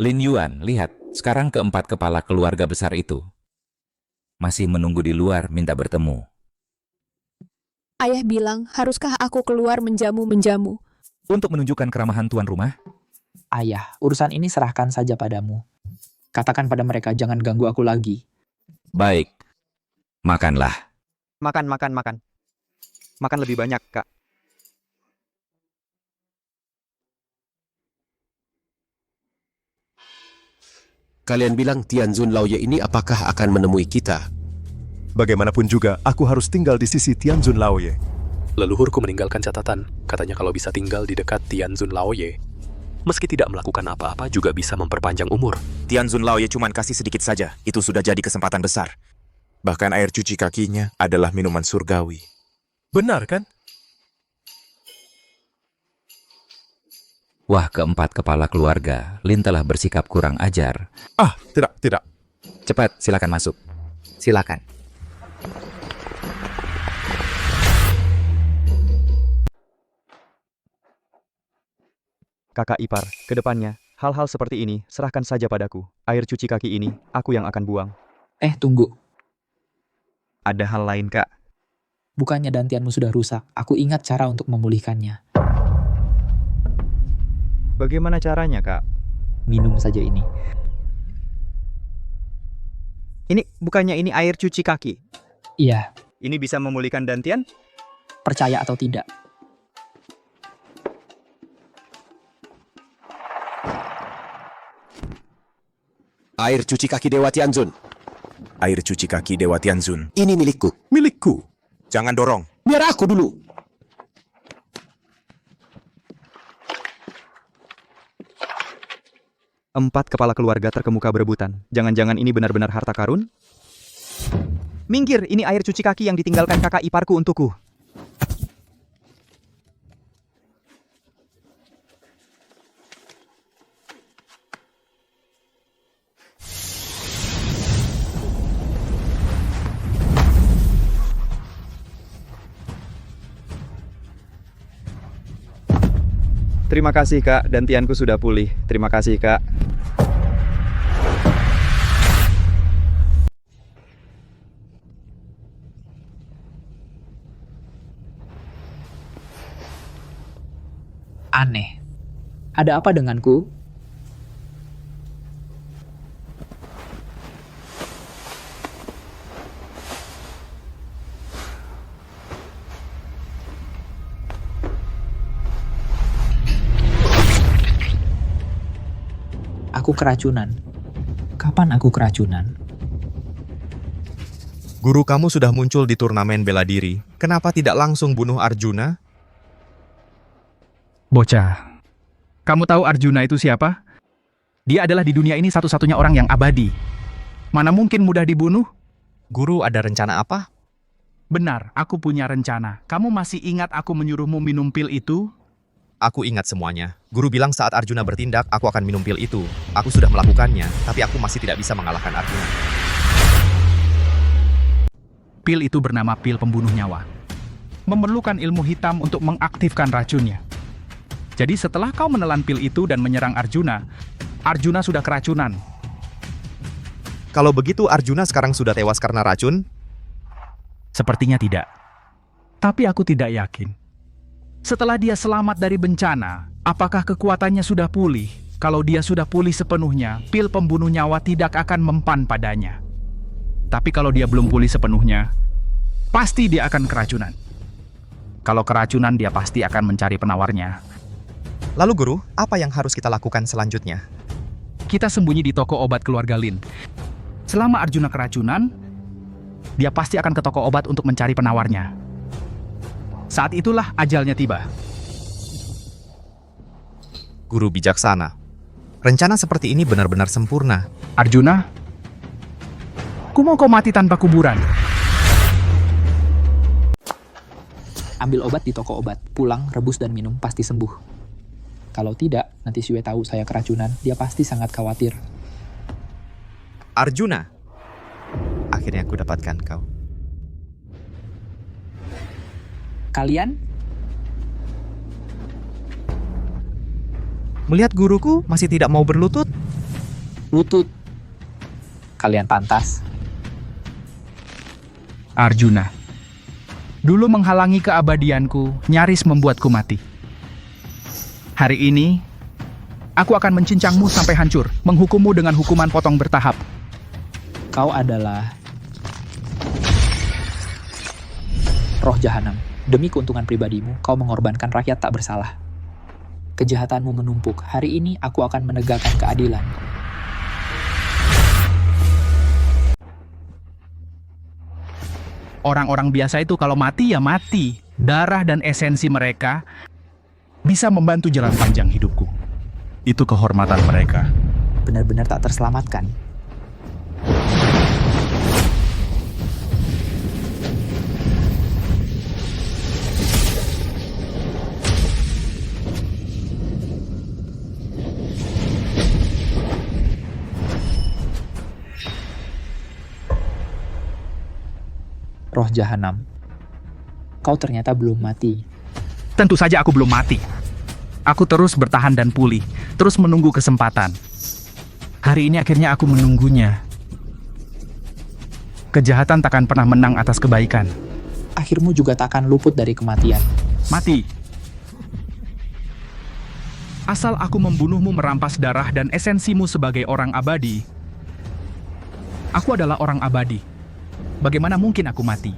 Lin Yuan, lihat, sekarang keempat kepala keluarga besar itu masih menunggu di luar minta bertemu. Ayah bilang, haruskah aku keluar menjamu-menjamu? Untuk menunjukkan keramahan tuan rumah? Ayah, urusan ini serahkan saja padamu. Katakan pada mereka, jangan ganggu aku lagi. Baik. Makanlah. Makan. Makan lebih banyak, Kak. Kalian bilang Tianzun Laoye ini apakah akan menemui kita? Bagaimanapun juga, aku harus tinggal di sisi Tianzun Laoye. Leluhurku meninggalkan catatan. Katanya kalau bisa tinggal di dekat Tianzun Laoye, meski tidak melakukan apa-apa juga bisa memperpanjang umur. Tianzun Laoye cuman kasih sedikit saja. Itu sudah jadi kesempatan besar. Bahkan air cuci kakinya adalah minuman surgawi. Benar kan? Wah, keempat kepala keluarga, Lin telah bersikap kurang ajar. Ah, tidak. Cepat, silakan masuk. Silakan. Kakak ipar, ke depannya Hal-hal seperti ini, serahkan saja padaku. Air cuci kaki ini, aku yang akan buang. Tunggu. Ada hal lain, Kak. Bukannya dantianmu sudah rusak, aku ingat cara untuk memulihkannya. Bagaimana caranya, Kak? Minum saja ini. Bukannya ini air cuci kaki? Iya. Ini bisa memulihkan dantian? Percaya atau tidak? Air cuci kaki Dewa Tianzun. Air cuci kaki Dewa Tianzun. Ini milikku. Milikku. Jangan dorong. Biar aku dulu. Empat kepala keluarga terkemuka berebutan. Jangan-jangan ini benar-benar harta karun? Minggir, ini air cuci kaki yang ditinggalkan kakak iparku untukku. Terima kasih, Kak. Dantianku sudah pulih. Terima kasih, Kak. Aneh. Ada apa denganku? Aku keracunan. Kapan aku keracunan? Guru kamu sudah muncul di turnamen bela diri. Kenapa tidak langsung bunuh Arjuna? Bocah, kamu tahu Arjuna itu siapa? Dia adalah di dunia ini satu-satunya orang yang abadi. Mana mungkin mudah dibunuh? Guru, ada rencana apa? Benar, aku punya rencana. Kamu masih ingat aku menyuruhmu minum pil itu? Aku ingat semuanya. Guru bilang saat Arjuna bertindak, aku akan minum pil itu. Aku sudah melakukannya, tapi aku masih tidak bisa mengalahkan Arjuna. Pil itu bernama pil pembunuh nyawa. Memerlukan ilmu hitam untuk mengaktifkan racunnya. Jadi setelah kau menelan pil itu dan menyerang Arjuna, Arjuna sudah keracunan. Kalau begitu Arjuna sekarang sudah tewas karena racun? Sepertinya tidak. Tapi aku tidak yakin. Setelah dia selamat dari bencana, apakah kekuatannya sudah pulih? Kalau dia sudah pulih sepenuhnya, pil pembunuh nyawa tidak akan mempan padanya. Tapi kalau dia belum pulih sepenuhnya, pasti dia akan keracunan. Kalau keracunan, dia pasti akan mencari penawarnya. Lalu guru, apa yang harus kita lakukan selanjutnya? Kita sembunyi di toko obat keluarga Lin. Selama Arjuna keracunan, dia pasti akan ke toko obat untuk mencari penawarnya. Saat itulah ajalnya tiba. Guru bijaksana. Rencana seperti ini benar-benar sempurna. Arjuna, ku mau kau mati tanpa kuburan. Ambil obat di toko obat, pulang, rebus dan minum, pasti sembuh. Kalau tidak, nanti Xue tahu saya keracunan, dia pasti sangat khawatir. Arjuna, akhirnya aku dapatkan kau. Kalian? Melihat guruku masih tidak mau berlutut? Lutut. Kalian pantas. Arjuna, dulu menghalangi keabadianku, nyaris membuatku mati. Hari ini, aku akan mencincangmu sampai hancur, menghukummu dengan hukuman potong bertahap. Kau adalah roh jahanam. Demi keuntungan pribadimu, kau mengorbankan rakyat tak bersalah. Kejahatanmu menumpuk. Hari ini aku akan menegakkan keadilan. Orang-orang biasa itu kalau mati ya mati. Darah dan esensi mereka bisa membantu jalan panjang hidupku. Itu kehormatan mereka. Benar-benar tak terselamatkan. Roh jahanam, kau ternyata belum mati. Tentu saja aku belum mati. Aku terus bertahan dan pulih, terus menunggu kesempatan. Hari ini akhirnya aku menunggunya. Kejahatan takkan pernah menang atas kebaikan. Akhirmu juga takkan luput dari kematian. Mati. Asal aku membunuhmu merampas darah dan esensimu sebagai orang abadi. Aku adalah orang abadi. Bagaimana mungkin aku mati?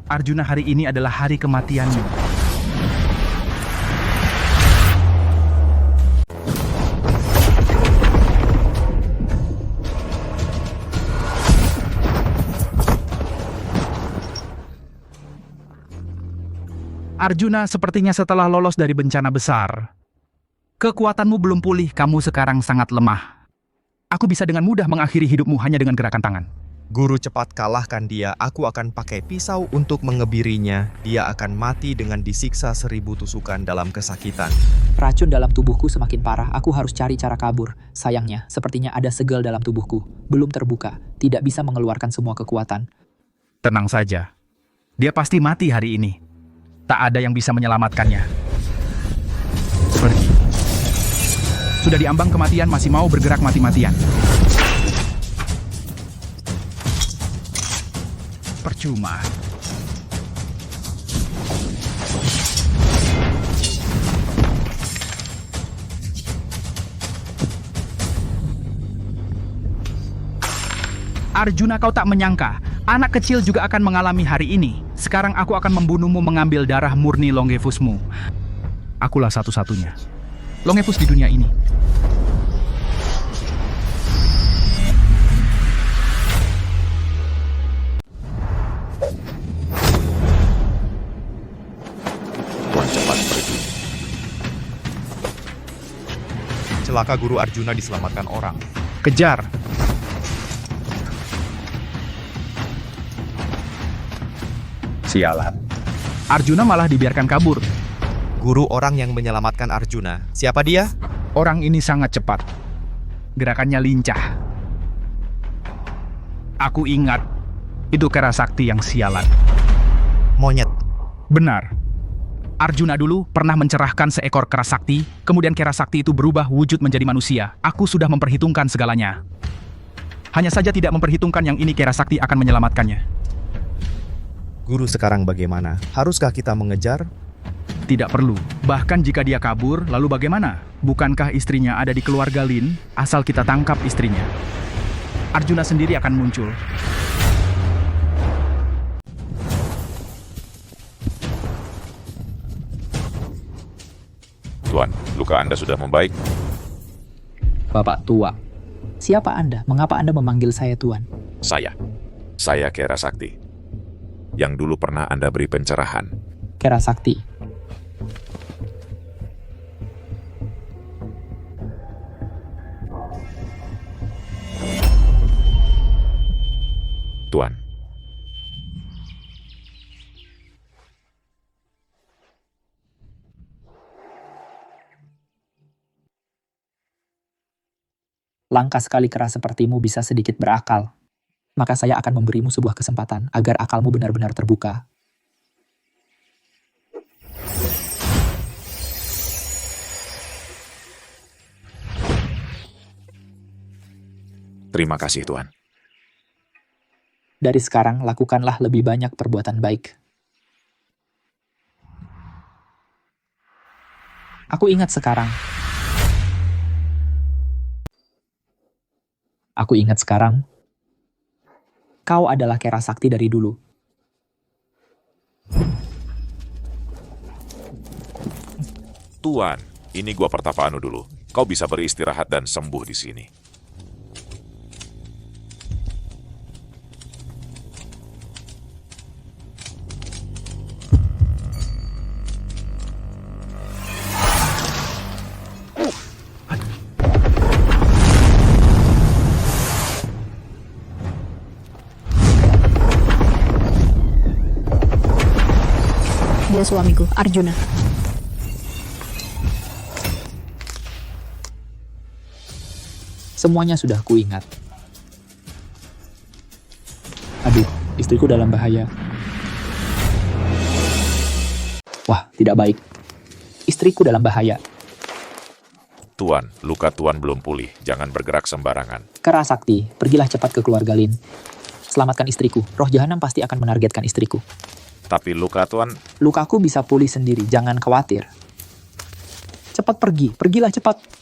Arjuna, hari ini adalah hari kematianmu. Arjuna, sepertinya setelah lolos dari bencana besar, kekuatanmu belum pulih, kamu sekarang sangat lemah. Aku bisa dengan mudah mengakhiri hidupmu hanya dengan gerakan tangan. Guru, cepat kalahkan dia. Aku akan pakai pisau untuk mengebirinya. Dia akan mati dengan disiksa 1000 tusukan dalam kesakitan. Racun dalam tubuhku semakin parah, aku harus cari cara kabur. Sayangnya, sepertinya ada segel dalam tubuhku. Belum terbuka, tidak bisa mengeluarkan semua kekuatan. Tenang saja. Dia pasti mati hari ini. Tak ada yang bisa menyelamatkannya. Pergi. Sudah diambang kematian, masih mau bergerak mati-matian. Percuma. Arjuna, kau tak menyangka, anak kecil juga akan mengalami hari ini. Sekarang aku akan membunuhmu mengambil darah murni Longevusmu. Akulah satu-satunya Longevus di dunia ini. Tuan cepat pergi. Celaka Guru, Arjuna diselamatkan orang. Kejar. Sialan. Arjuna malah dibiarkan kabur. Guru, orang yang menyelamatkan Arjuna. Siapa dia? Orang ini sangat cepat. Gerakannya lincah. Aku ingat, itu Kera Sakti yang sialan. Monyet. Benar. Arjuna dulu pernah mencerahkan seekor Kera Sakti, kemudian Kera Sakti itu berubah wujud menjadi manusia. Aku sudah memperhitungkan segalanya. Hanya saja tidak memperhitungkan yang ini Kera Sakti akan menyelamatkannya. Guru, sekarang bagaimana? Haruskah kita mengejar? Tidak perlu. Bahkan jika dia kabur, lalu bagaimana? Bukankah istrinya ada di keluarga Lin? Asal kita tangkap istrinya, Arjuna sendiri akan muncul. Tuan, luka Anda sudah membaik? Bapak tua, siapa Anda? Mengapa Anda memanggil saya Tuan? Saya Kera Sakti. Yang dulu pernah Anda beri pencerahan. Kera Sakti. Tuan. Langka sekali kera sepertimu bisa sedikit berakal. Maka saya akan memberimu sebuah kesempatan agar akalmu benar-benar terbuka. Terima kasih, Tuan. Dari sekarang, lakukanlah lebih banyak perbuatan baik. Aku ingat sekarang. Kau adalah Kera Sakti dari dulu. Tuan, ini gua Pertapaanu dulu. Kau bisa beristirahat dan sembuh di sini. Dia suamiku, Arjuna. Semuanya sudah kuingat. Aduh, istriku dalam bahaya. Wah, tidak baik. Istriku dalam bahaya. Tuan, luka Tuan belum pulih. Jangan bergerak sembarangan. Kera Sakti, pergilah cepat ke keluarga Lin. Selamatkan istriku. Roh jahanam pasti akan menargetkan istriku. Tapi luka Tuan... Lukaku bisa pulih sendiri, jangan khawatir. Cepat pergi, pergilah cepat.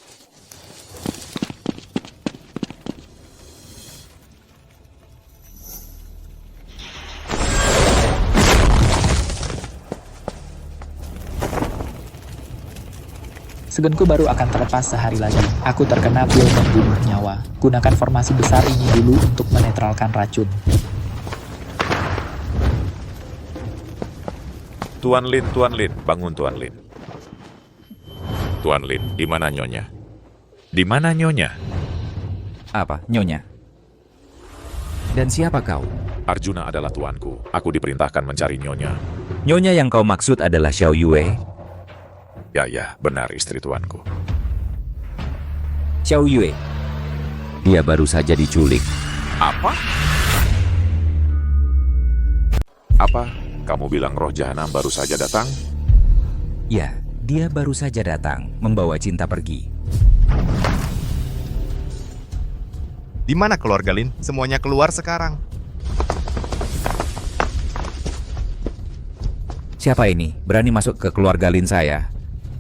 Segenku baru akan terlepas sehari lagi. Aku terkena pil membunuh nyawa. Gunakan formasi besar ini dulu untuk menetralkan racun. Tuan Lin, bangun Tuan Lin. Tuan Lin, di mana Nyonya? Di mana Nyonya? Apa, Nyonya? Dan siapa kau? Arjuna adalah tuanku. Aku diperintahkan mencari Nyonya. Nyonya yang kau maksud adalah Xiao Yue? Ya, benar istri tuanku. Xiao Yue. Dia baru saja diculik. Apa? Apa? Kamu bilang roh jahanam baru saja datang? Ya, dia baru saja datang, membawa Cinta pergi. Di mana keluarga Lin? Semuanya keluar sekarang. Siapa ini? Berani masuk ke keluarga Lin saya?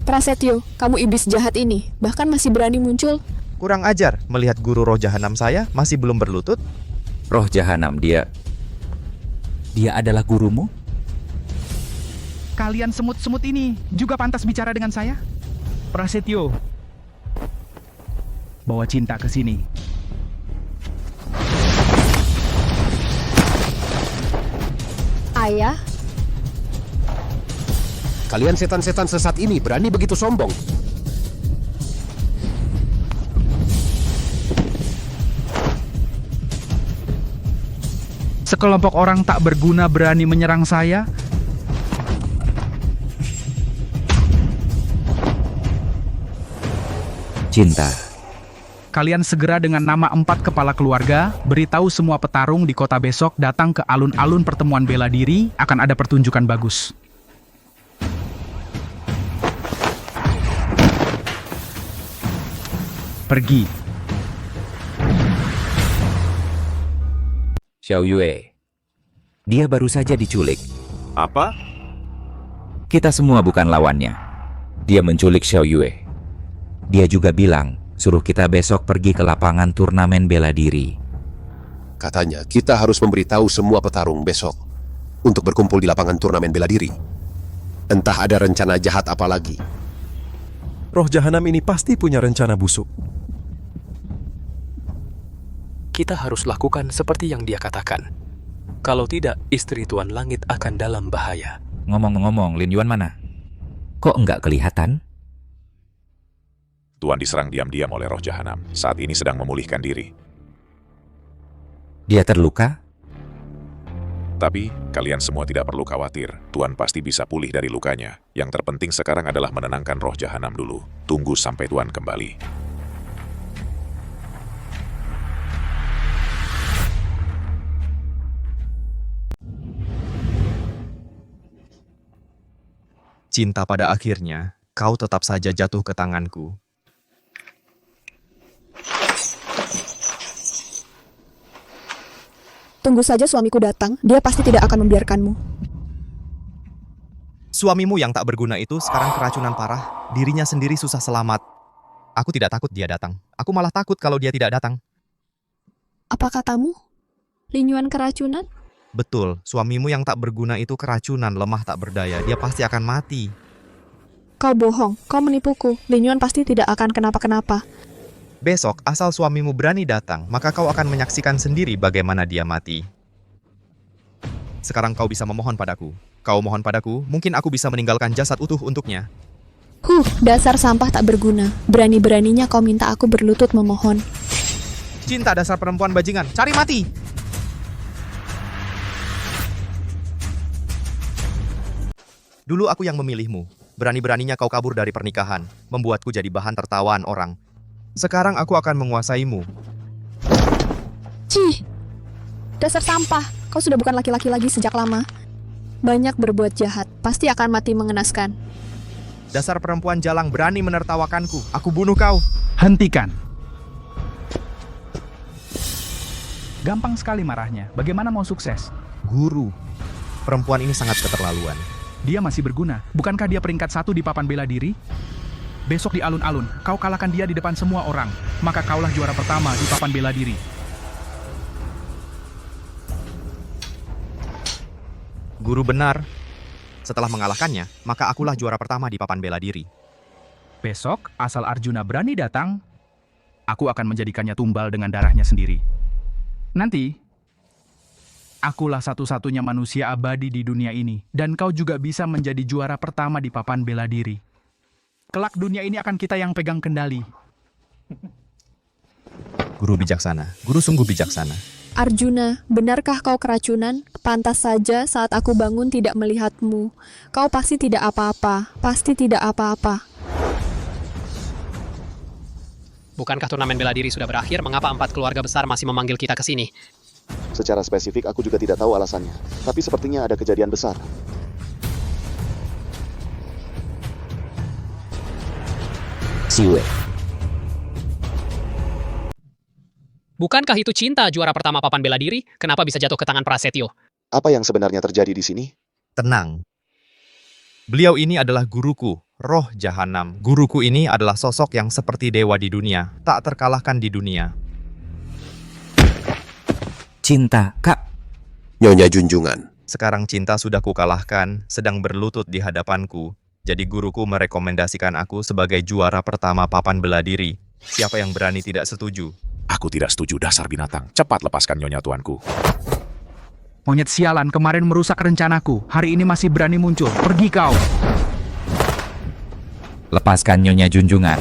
Prasetyo, kamu iblis jahat ini, bahkan masih berani muncul. Kurang ajar, melihat guru roh jahanam saya masih belum berlutut. Roh jahanam, dia adalah gurumu? Kalian semut-semut ini juga pantas bicara dengan saya? Prasetyo, bawa Cinta ke sini. Ayah? Kalian setan-setan sesat ini berani begitu sombong. Sekelompok orang tak berguna berani menyerang saya? Cinta. Kalian segera dengan nama 4 kepala keluarga, beritahu semua petarung di kota besok datang ke alun-alun pertemuan bela diri, akan ada pertunjukan bagus. Pergi. Xiao Yue. Dia baru saja diculik. Apa? Kita semua bukan lawannya. Dia menculik Xiao Yue. Dia juga bilang, suruh kita besok pergi ke lapangan turnamen bela diri. Katanya, kita harus memberitahu semua petarung besok untuk berkumpul di lapangan turnamen bela diri. Entah ada rencana jahat apa lagi. Roh jahanam ini pasti punya rencana busuk. Kita harus lakukan seperti yang dia katakan. Kalau tidak, istri Tuan Langit akan dalam bahaya. Ngomong-ngomong, Lin Yuan mana? Kok enggak kelihatan? Tuan diserang diam-diam oleh roh jahanam. Saat ini sedang memulihkan diri. Dia terluka? Tapi, kalian semua tidak perlu khawatir. Tuan pasti bisa pulih dari lukanya. Yang terpenting sekarang adalah menenangkan roh jahanam dulu. Tunggu sampai Tuan kembali. Cinta pada akhirnya, kau tetap saja jatuh ke tanganku. Tunggu saja suamiku datang, dia pasti tidak akan membiarkanmu. Suamimu yang tak berguna itu sekarang keracunan parah, dirinya sendiri susah selamat. Aku tidak takut dia datang, aku malah takut kalau dia tidak datang. Apa katamu? Lin Yuan keracunan? Betul, suamimu yang tak berguna itu keracunan, lemah tak berdaya, dia pasti akan mati. Kau bohong, kau menipuku, Lin Yuan pasti tidak akan kenapa-kenapa. Besok, asal suamimu berani datang, maka kau akan menyaksikan sendiri bagaimana dia mati. Sekarang kau bisa memohon padaku. Kau mohon padaku, mungkin aku bisa meninggalkan jasad utuh untuknya. Dasar sampah tak berguna. Berani-beraninya kau minta aku berlutut memohon. Cinta dasar perempuan bajingan, cari mati! Dulu aku yang memilihmu. Berani-beraninya kau kabur dari pernikahan, membuatku jadi bahan tertawaan orang. Sekarang aku akan menguasaimu. Cih! Dasar sampah, kau sudah bukan laki-laki lagi sejak lama. Banyak berbuat jahat, pasti akan mati mengenaskan. Dasar perempuan jalang berani menertawakanku. Aku bunuh kau. Hentikan. Gampang sekali marahnya. Bagaimana mau sukses? Guru, perempuan ini sangat keterlaluan. Dia masih berguna. Bukankah dia peringkat 1 di papan bela diri? Besok di alun-alun, kau kalahkan dia di depan semua orang. Maka kaulah juara pertama di papan bela diri. Guru benar. Setelah mengalahkannya, maka akulah juara pertama di papan bela diri. Besok, asal Arjuna berani datang, aku akan menjadikannya tumbal dengan darahnya sendiri. Nanti, akulah satu-satunya manusia abadi di dunia ini, dan kau juga bisa menjadi juara pertama di papan bela diri. Kelak dunia ini akan kita yang pegang kendali. Guru bijaksana, guru sungguh bijaksana. Arjuna, benarkah kau keracunan? Pantas saja saat aku bangun tidak melihatmu. Kau pasti tidak apa-apa, pasti tidak apa-apa. Bukankah turnamen bela diri sudah berakhir? Mengapa 4 keluarga besar masih memanggil kita ke sini? Secara spesifik aku juga tidak tahu alasannya, tapi sepertinya ada kejadian besar. Siwe. Bukankah itu Cinta juara pertama papan bela diri? Kenapa bisa jatuh ke tangan Prasetyo? Apa yang sebenarnya terjadi di sini? Tenang. Beliau ini adalah guruku, roh jahanam. Guruku ini adalah sosok yang seperti dewa di dunia, tak terkalahkan di dunia. Cinta, Kak. Nyonya Junjungan. Sekarang Cinta sudah kukalahkan, sedang berlutut di hadapanku. Jadi guruku merekomendasikan aku sebagai juara pertama papan bela diri. Siapa yang berani tidak setuju? Aku tidak setuju, dasar binatang. Cepat lepaskan nyonya tuanku. Monyet sialan kemarin merusak rencanaku. Hari ini masih berani muncul. Pergi kau. Lepaskan Nyonya Junjungan.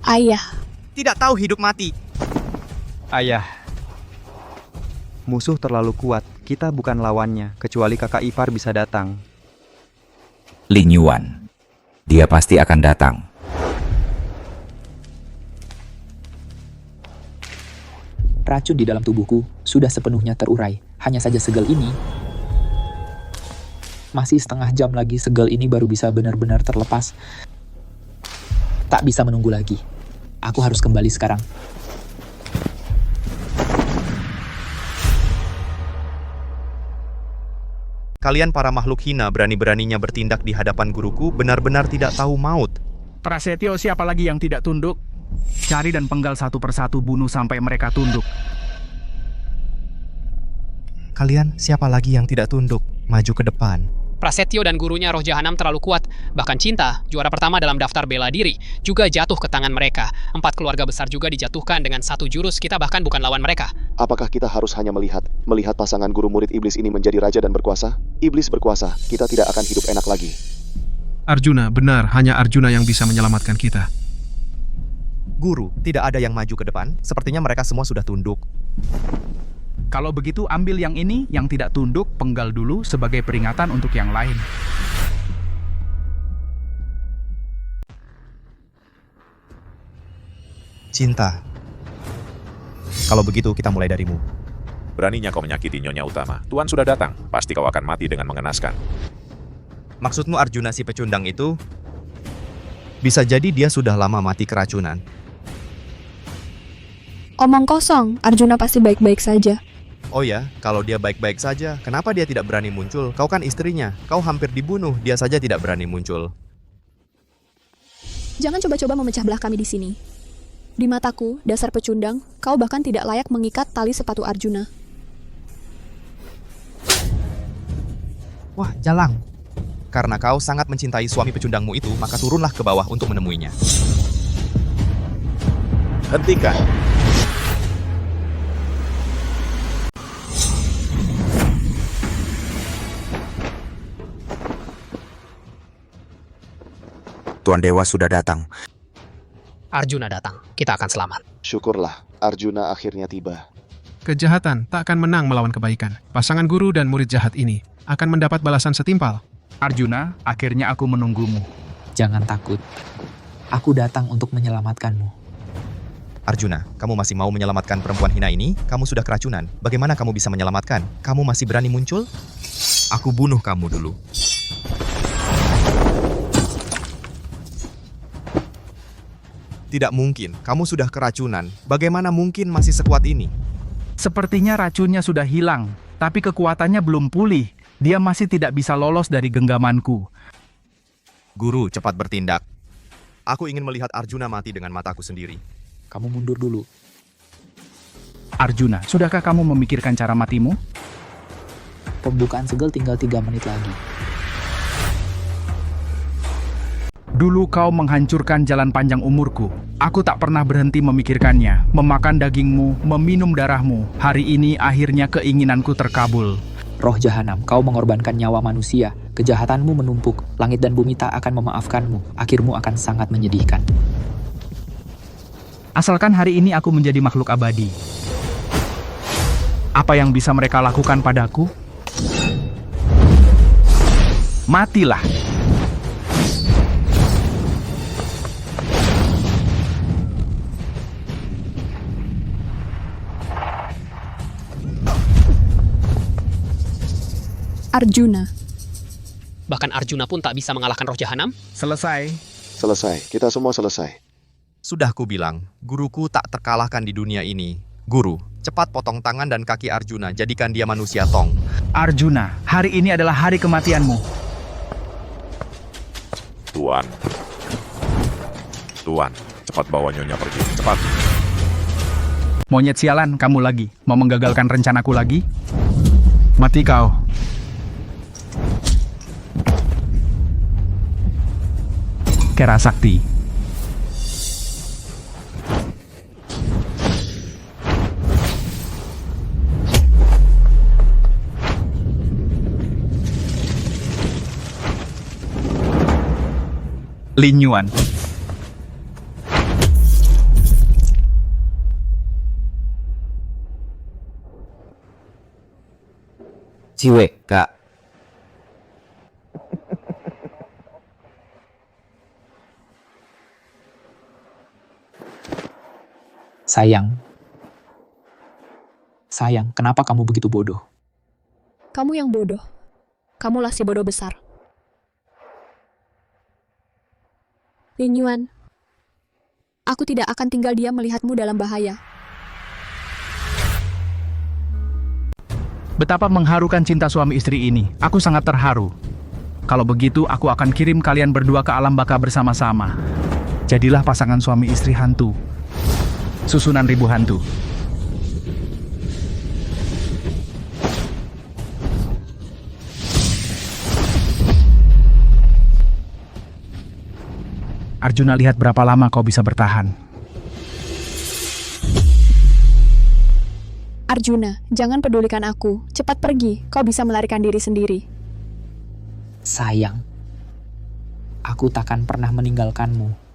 Ayah. Tidak tahu hidup mati. Ayah. Musuh terlalu kuat. Kita bukan lawannya, kecuali kakak ipar bisa datang. Lin Yuan. Dia pasti akan datang. Racun di dalam tubuhku sudah sepenuhnya terurai. Hanya saja segel ini. Masih setengah jam lagi segel ini baru bisa benar-benar terlepas. Tak bisa menunggu lagi. Aku harus kembali sekarang. Kalian para makhluk hina berani-beraninya bertindak di hadapan guruku benar-benar tidak tahu maut. Prasetyo, siapa lagi yang tidak tunduk? Cari dan penggal satu persatu, bunuh sampai mereka tunduk. Kalian siapa lagi yang tidak tunduk? Maju ke depan. Prasetyo dan gurunya roh jahanam terlalu kuat. Bahkan Cinta, juara pertama dalam daftar bela diri, juga jatuh ke tangan mereka. 4 keluarga besar juga dijatuhkan dengan 1 jurus. Kita bahkan bukan lawan mereka. Apakah kita harus hanya melihat pasangan guru murid iblis ini menjadi raja dan berkuasa? Iblis berkuasa, kita tidak akan hidup enak lagi. Arjuna, benar, hanya Arjuna yang bisa menyelamatkan kita. Guru, tidak ada yang maju ke depan. Sepertinya mereka semua sudah tunduk. Kalau begitu ambil yang ini, yang tidak tunduk, penggal dulu sebagai peringatan untuk yang lain. Cinta. Kalau begitu kita mulai darimu. Beraninya kau menyakiti nyonya utama. Tuan sudah datang, pasti kau akan mati dengan mengenaskan. Maksudmu Arjuna si pecundang itu? Bisa jadi dia sudah lama mati keracunan. Omong kosong, Arjuna pasti baik-baik saja. Oh ya, kalau dia baik-baik saja, kenapa dia tidak berani muncul? Kau kan istrinya, kau hampir dibunuh, dia saja tidak berani muncul. Jangan coba-coba memecah belah kami di sini. Di mataku, dasar pecundang, kau bahkan tidak layak mengikat tali sepatu Arjuna. Wah, jalang. Karena kau sangat mencintai suami pecundangmu itu, maka turunlah ke bawah untuk menemuinya. Hentikan. Tuan Dewa sudah datang. Arjuna datang, kita akan selamat. Syukurlah, Arjuna akhirnya tiba. Kejahatan tak akan menang melawan kebaikan. Pasangan guru dan murid jahat ini akan mendapat balasan setimpal. Arjuna, akhirnya aku menunggumu. Jangan takut. Aku datang untuk menyelamatkanmu. Arjuna, kamu masih mau menyelamatkan perempuan hina ini? Kamu sudah keracunan. Bagaimana kamu bisa menyelamatkan? Kamu masih berani muncul? Aku bunuh kamu dulu. Tidak mungkin, kamu sudah keracunan. Bagaimana mungkin masih sekuat ini? Sepertinya racunnya sudah hilang, tapi kekuatannya belum pulih. Dia masih tidak bisa lolos dari genggamanku. Guru, cepat bertindak. Aku ingin melihat Arjuna mati dengan mataku sendiri. Kamu mundur dulu. Arjuna, sudahkah kamu memikirkan cara matimu? Pembukaan segel tinggal 3 menit lagi. Dulu kau menghancurkan jalan panjang umurku. Aku tak pernah berhenti memikirkannya, memakan dagingmu, meminum darahmu. Hari ini akhirnya keinginanku terkabul. Roh jahanam, kau mengorbankan nyawa manusia. Kejahatanmu menumpuk. Langit dan bumi tak akan memaafkanmu. Akhirmu akan sangat menyedihkan. Asalkan hari ini aku menjadi makhluk abadi. Apa yang bisa mereka lakukan padaku? Matilah. Arjuna. Bahkan Arjuna pun tak bisa mengalahkan roh jahanam? Selesai. Selesai, kita semua selesai. Sudah kubilang, guruku tak terkalahkan di dunia ini. Guru, cepat potong tangan dan kaki Arjuna, jadikan dia manusia tong. Arjuna, hari ini adalah hari kematianmu. Tuan. Tuan, cepat bawa Nyonya pergi, cepat. Monyet sialan, kamu lagi. Mau menggagalkan rencanaku lagi? Mati kau. Kera Sakti. Lin Yuan. Siwe, Kak. Sayang, kenapa kamu begitu bodoh? Kamu yang bodoh. Kamulah si bodoh besar. Lin Yuan, aku tidak akan tinggal diam melihatmu dalam bahaya. Betapa mengharukan cinta suami istri ini. Aku sangat terharu. Kalau begitu, aku akan kirim kalian berdua ke alam baka bersama-sama. Jadilah pasangan suami istri hantu. Susunan ribu hantu. Arjuna, lihat berapa lama kau bisa bertahan. Arjuna, jangan pedulikan aku. Cepat pergi, kau bisa melarikan diri sendiri. Sayang, aku takkan pernah meninggalkanmu.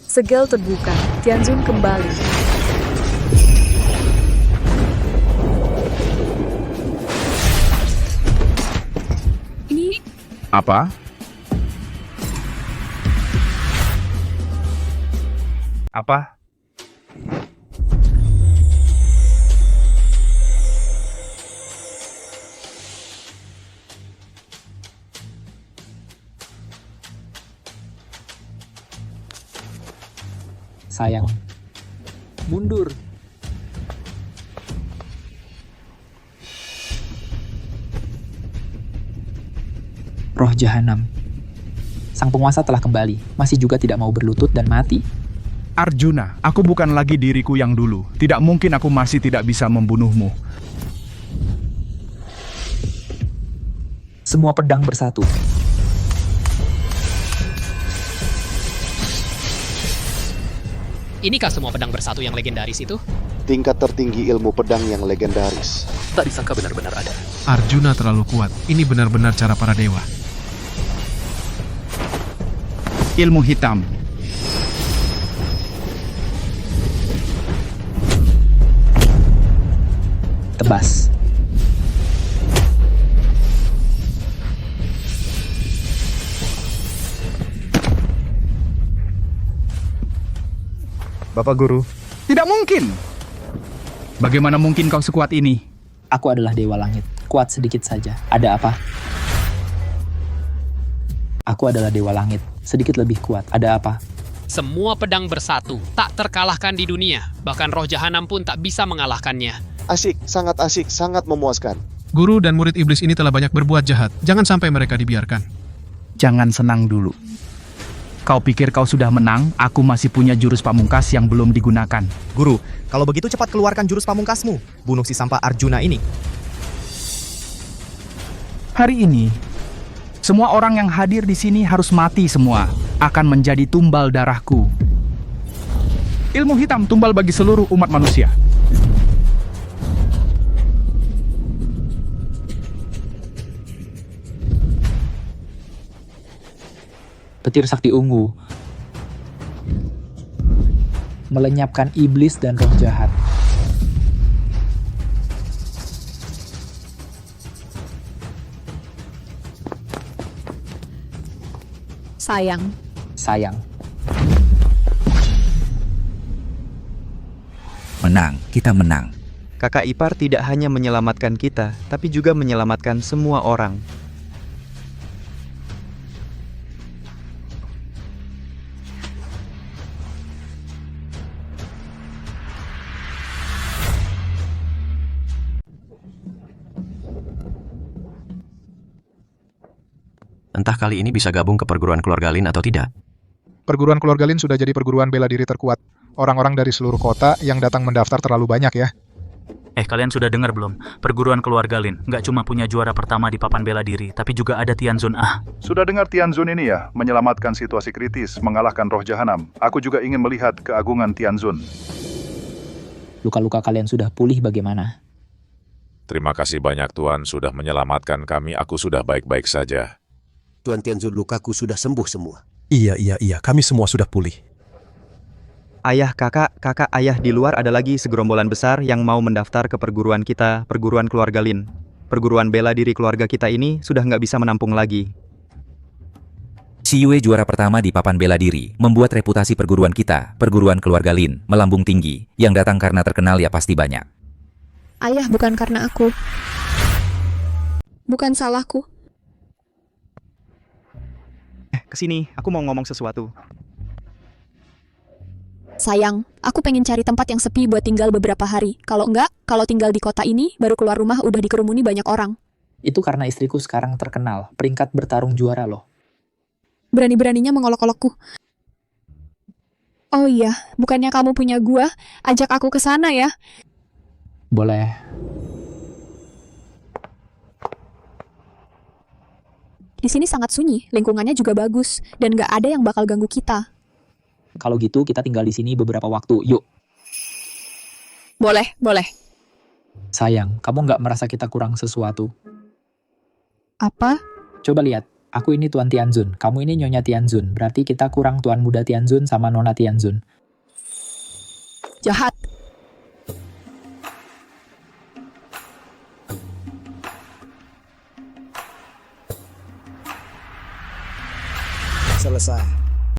Segel terbuka, Tianzun kembali. Ini... Apa? Apa? Sayang, mundur. Roh jahanam. Sang penguasa telah kembali, masih juga tidak mau berlutut dan mati. Arjuna, aku bukan lagi diriku yang dulu. Tidak mungkin aku masih tidak bisa membunuhmu. Semua pedang bersatu. Inikah semua pedang bersatu yang legendaris itu? Tingkat tertinggi ilmu pedang yang legendaris. Tak disangka benar-benar ada. Arjuna terlalu kuat. Ini benar-benar cara para dewa. Ilmu hitam. Tebas. Bapak Guru. Tidak mungkin. Bagaimana mungkin kau sekuat ini? Aku adalah Dewa Langit. Kuat sedikit saja. Ada apa? Aku adalah Dewa Langit. Sedikit lebih kuat. Ada apa? Semua pedang bersatu, tak terkalahkan di dunia. Bahkan roh jahanam pun tak bisa mengalahkannya. Asik, sangat memuaskan. Guru dan murid iblis ini telah banyak berbuat jahat. Jangan sampai mereka dibiarkan. Jangan senang dulu. Kau pikir kau sudah menang? Aku masih punya jurus pamungkas yang belum digunakan. Guru, kalau begitu cepat keluarkan jurus pamungkasmu. Bunuh si sampah Arjuna ini. Hari ini, semua orang yang hadir di sini harus mati semua. Akan menjadi tumbal darahku. Ilmu hitam tumbal bagi seluruh umat manusia. Petir sakti ungu melenyapkan iblis dan roh jahat. Sayang. Menang, kita menang. Kakak ipar tidak hanya menyelamatkan kita, tapi juga menyelamatkan semua orang. Entah kali ini bisa gabung ke perguruan keluarga Lin atau tidak. Perguruan keluarga Lin sudah jadi perguruan bela diri terkuat. Orang-orang dari seluruh kota yang datang mendaftar terlalu banyak ya. Kalian sudah dengar belum? Perguruan keluarga Lin nggak cuma punya juara pertama di papan bela diri, tapi juga ada Tianzun Ah. Sudah dengar Tianzun ini ya? Menyelamatkan situasi kritis, mengalahkan roh jahanam. Aku juga ingin melihat keagungan Tianzun. Luka-luka kalian sudah pulih bagaimana? Terima kasih banyak Tuan sudah menyelamatkan kami. Aku sudah baik-baik saja. Tuan Tianzun, lukaku sudah sembuh semua. Iya. Kami semua sudah pulih. Ayah, kakak ayah di luar ada lagi segerombolan besar yang mau mendaftar ke perguruan kita, perguruan keluarga Lin. Perguruan bela diri keluarga kita ini sudah nggak bisa menampung lagi. Si Yue juara pertama di papan bela diri, membuat reputasi perguruan kita, perguruan keluarga Lin, melambung tinggi. Yang datang karena terkenal ya pasti banyak. Ayah, bukan karena aku. Bukan salahku. Kesini, aku mau ngomong sesuatu. Sayang, aku pengen cari tempat yang sepi buat tinggal beberapa hari. Kalau enggak, kalau tinggal di kota ini, baru keluar rumah udah dikerumuni banyak orang. Itu karena istriku sekarang terkenal, peringkat bertarung juara loh. Berani-beraninya mengolok-olokku. Oh iya, bukannya kamu punya gua, ajak aku ke sana ya. Boleh. Di sini sangat sunyi, lingkungannya juga bagus, dan gak ada yang bakal ganggu kita. Kalau gitu kita tinggal di sini beberapa waktu, yuk. Boleh. Sayang, kamu nggak merasa kita kurang sesuatu? Apa? Coba lihat, aku ini Tuan Tianzun, kamu ini Nyonya Tianzun. Berarti kita kurang Tuan Muda Tianzun sama Nona Tianzun. Jahat. Selesai.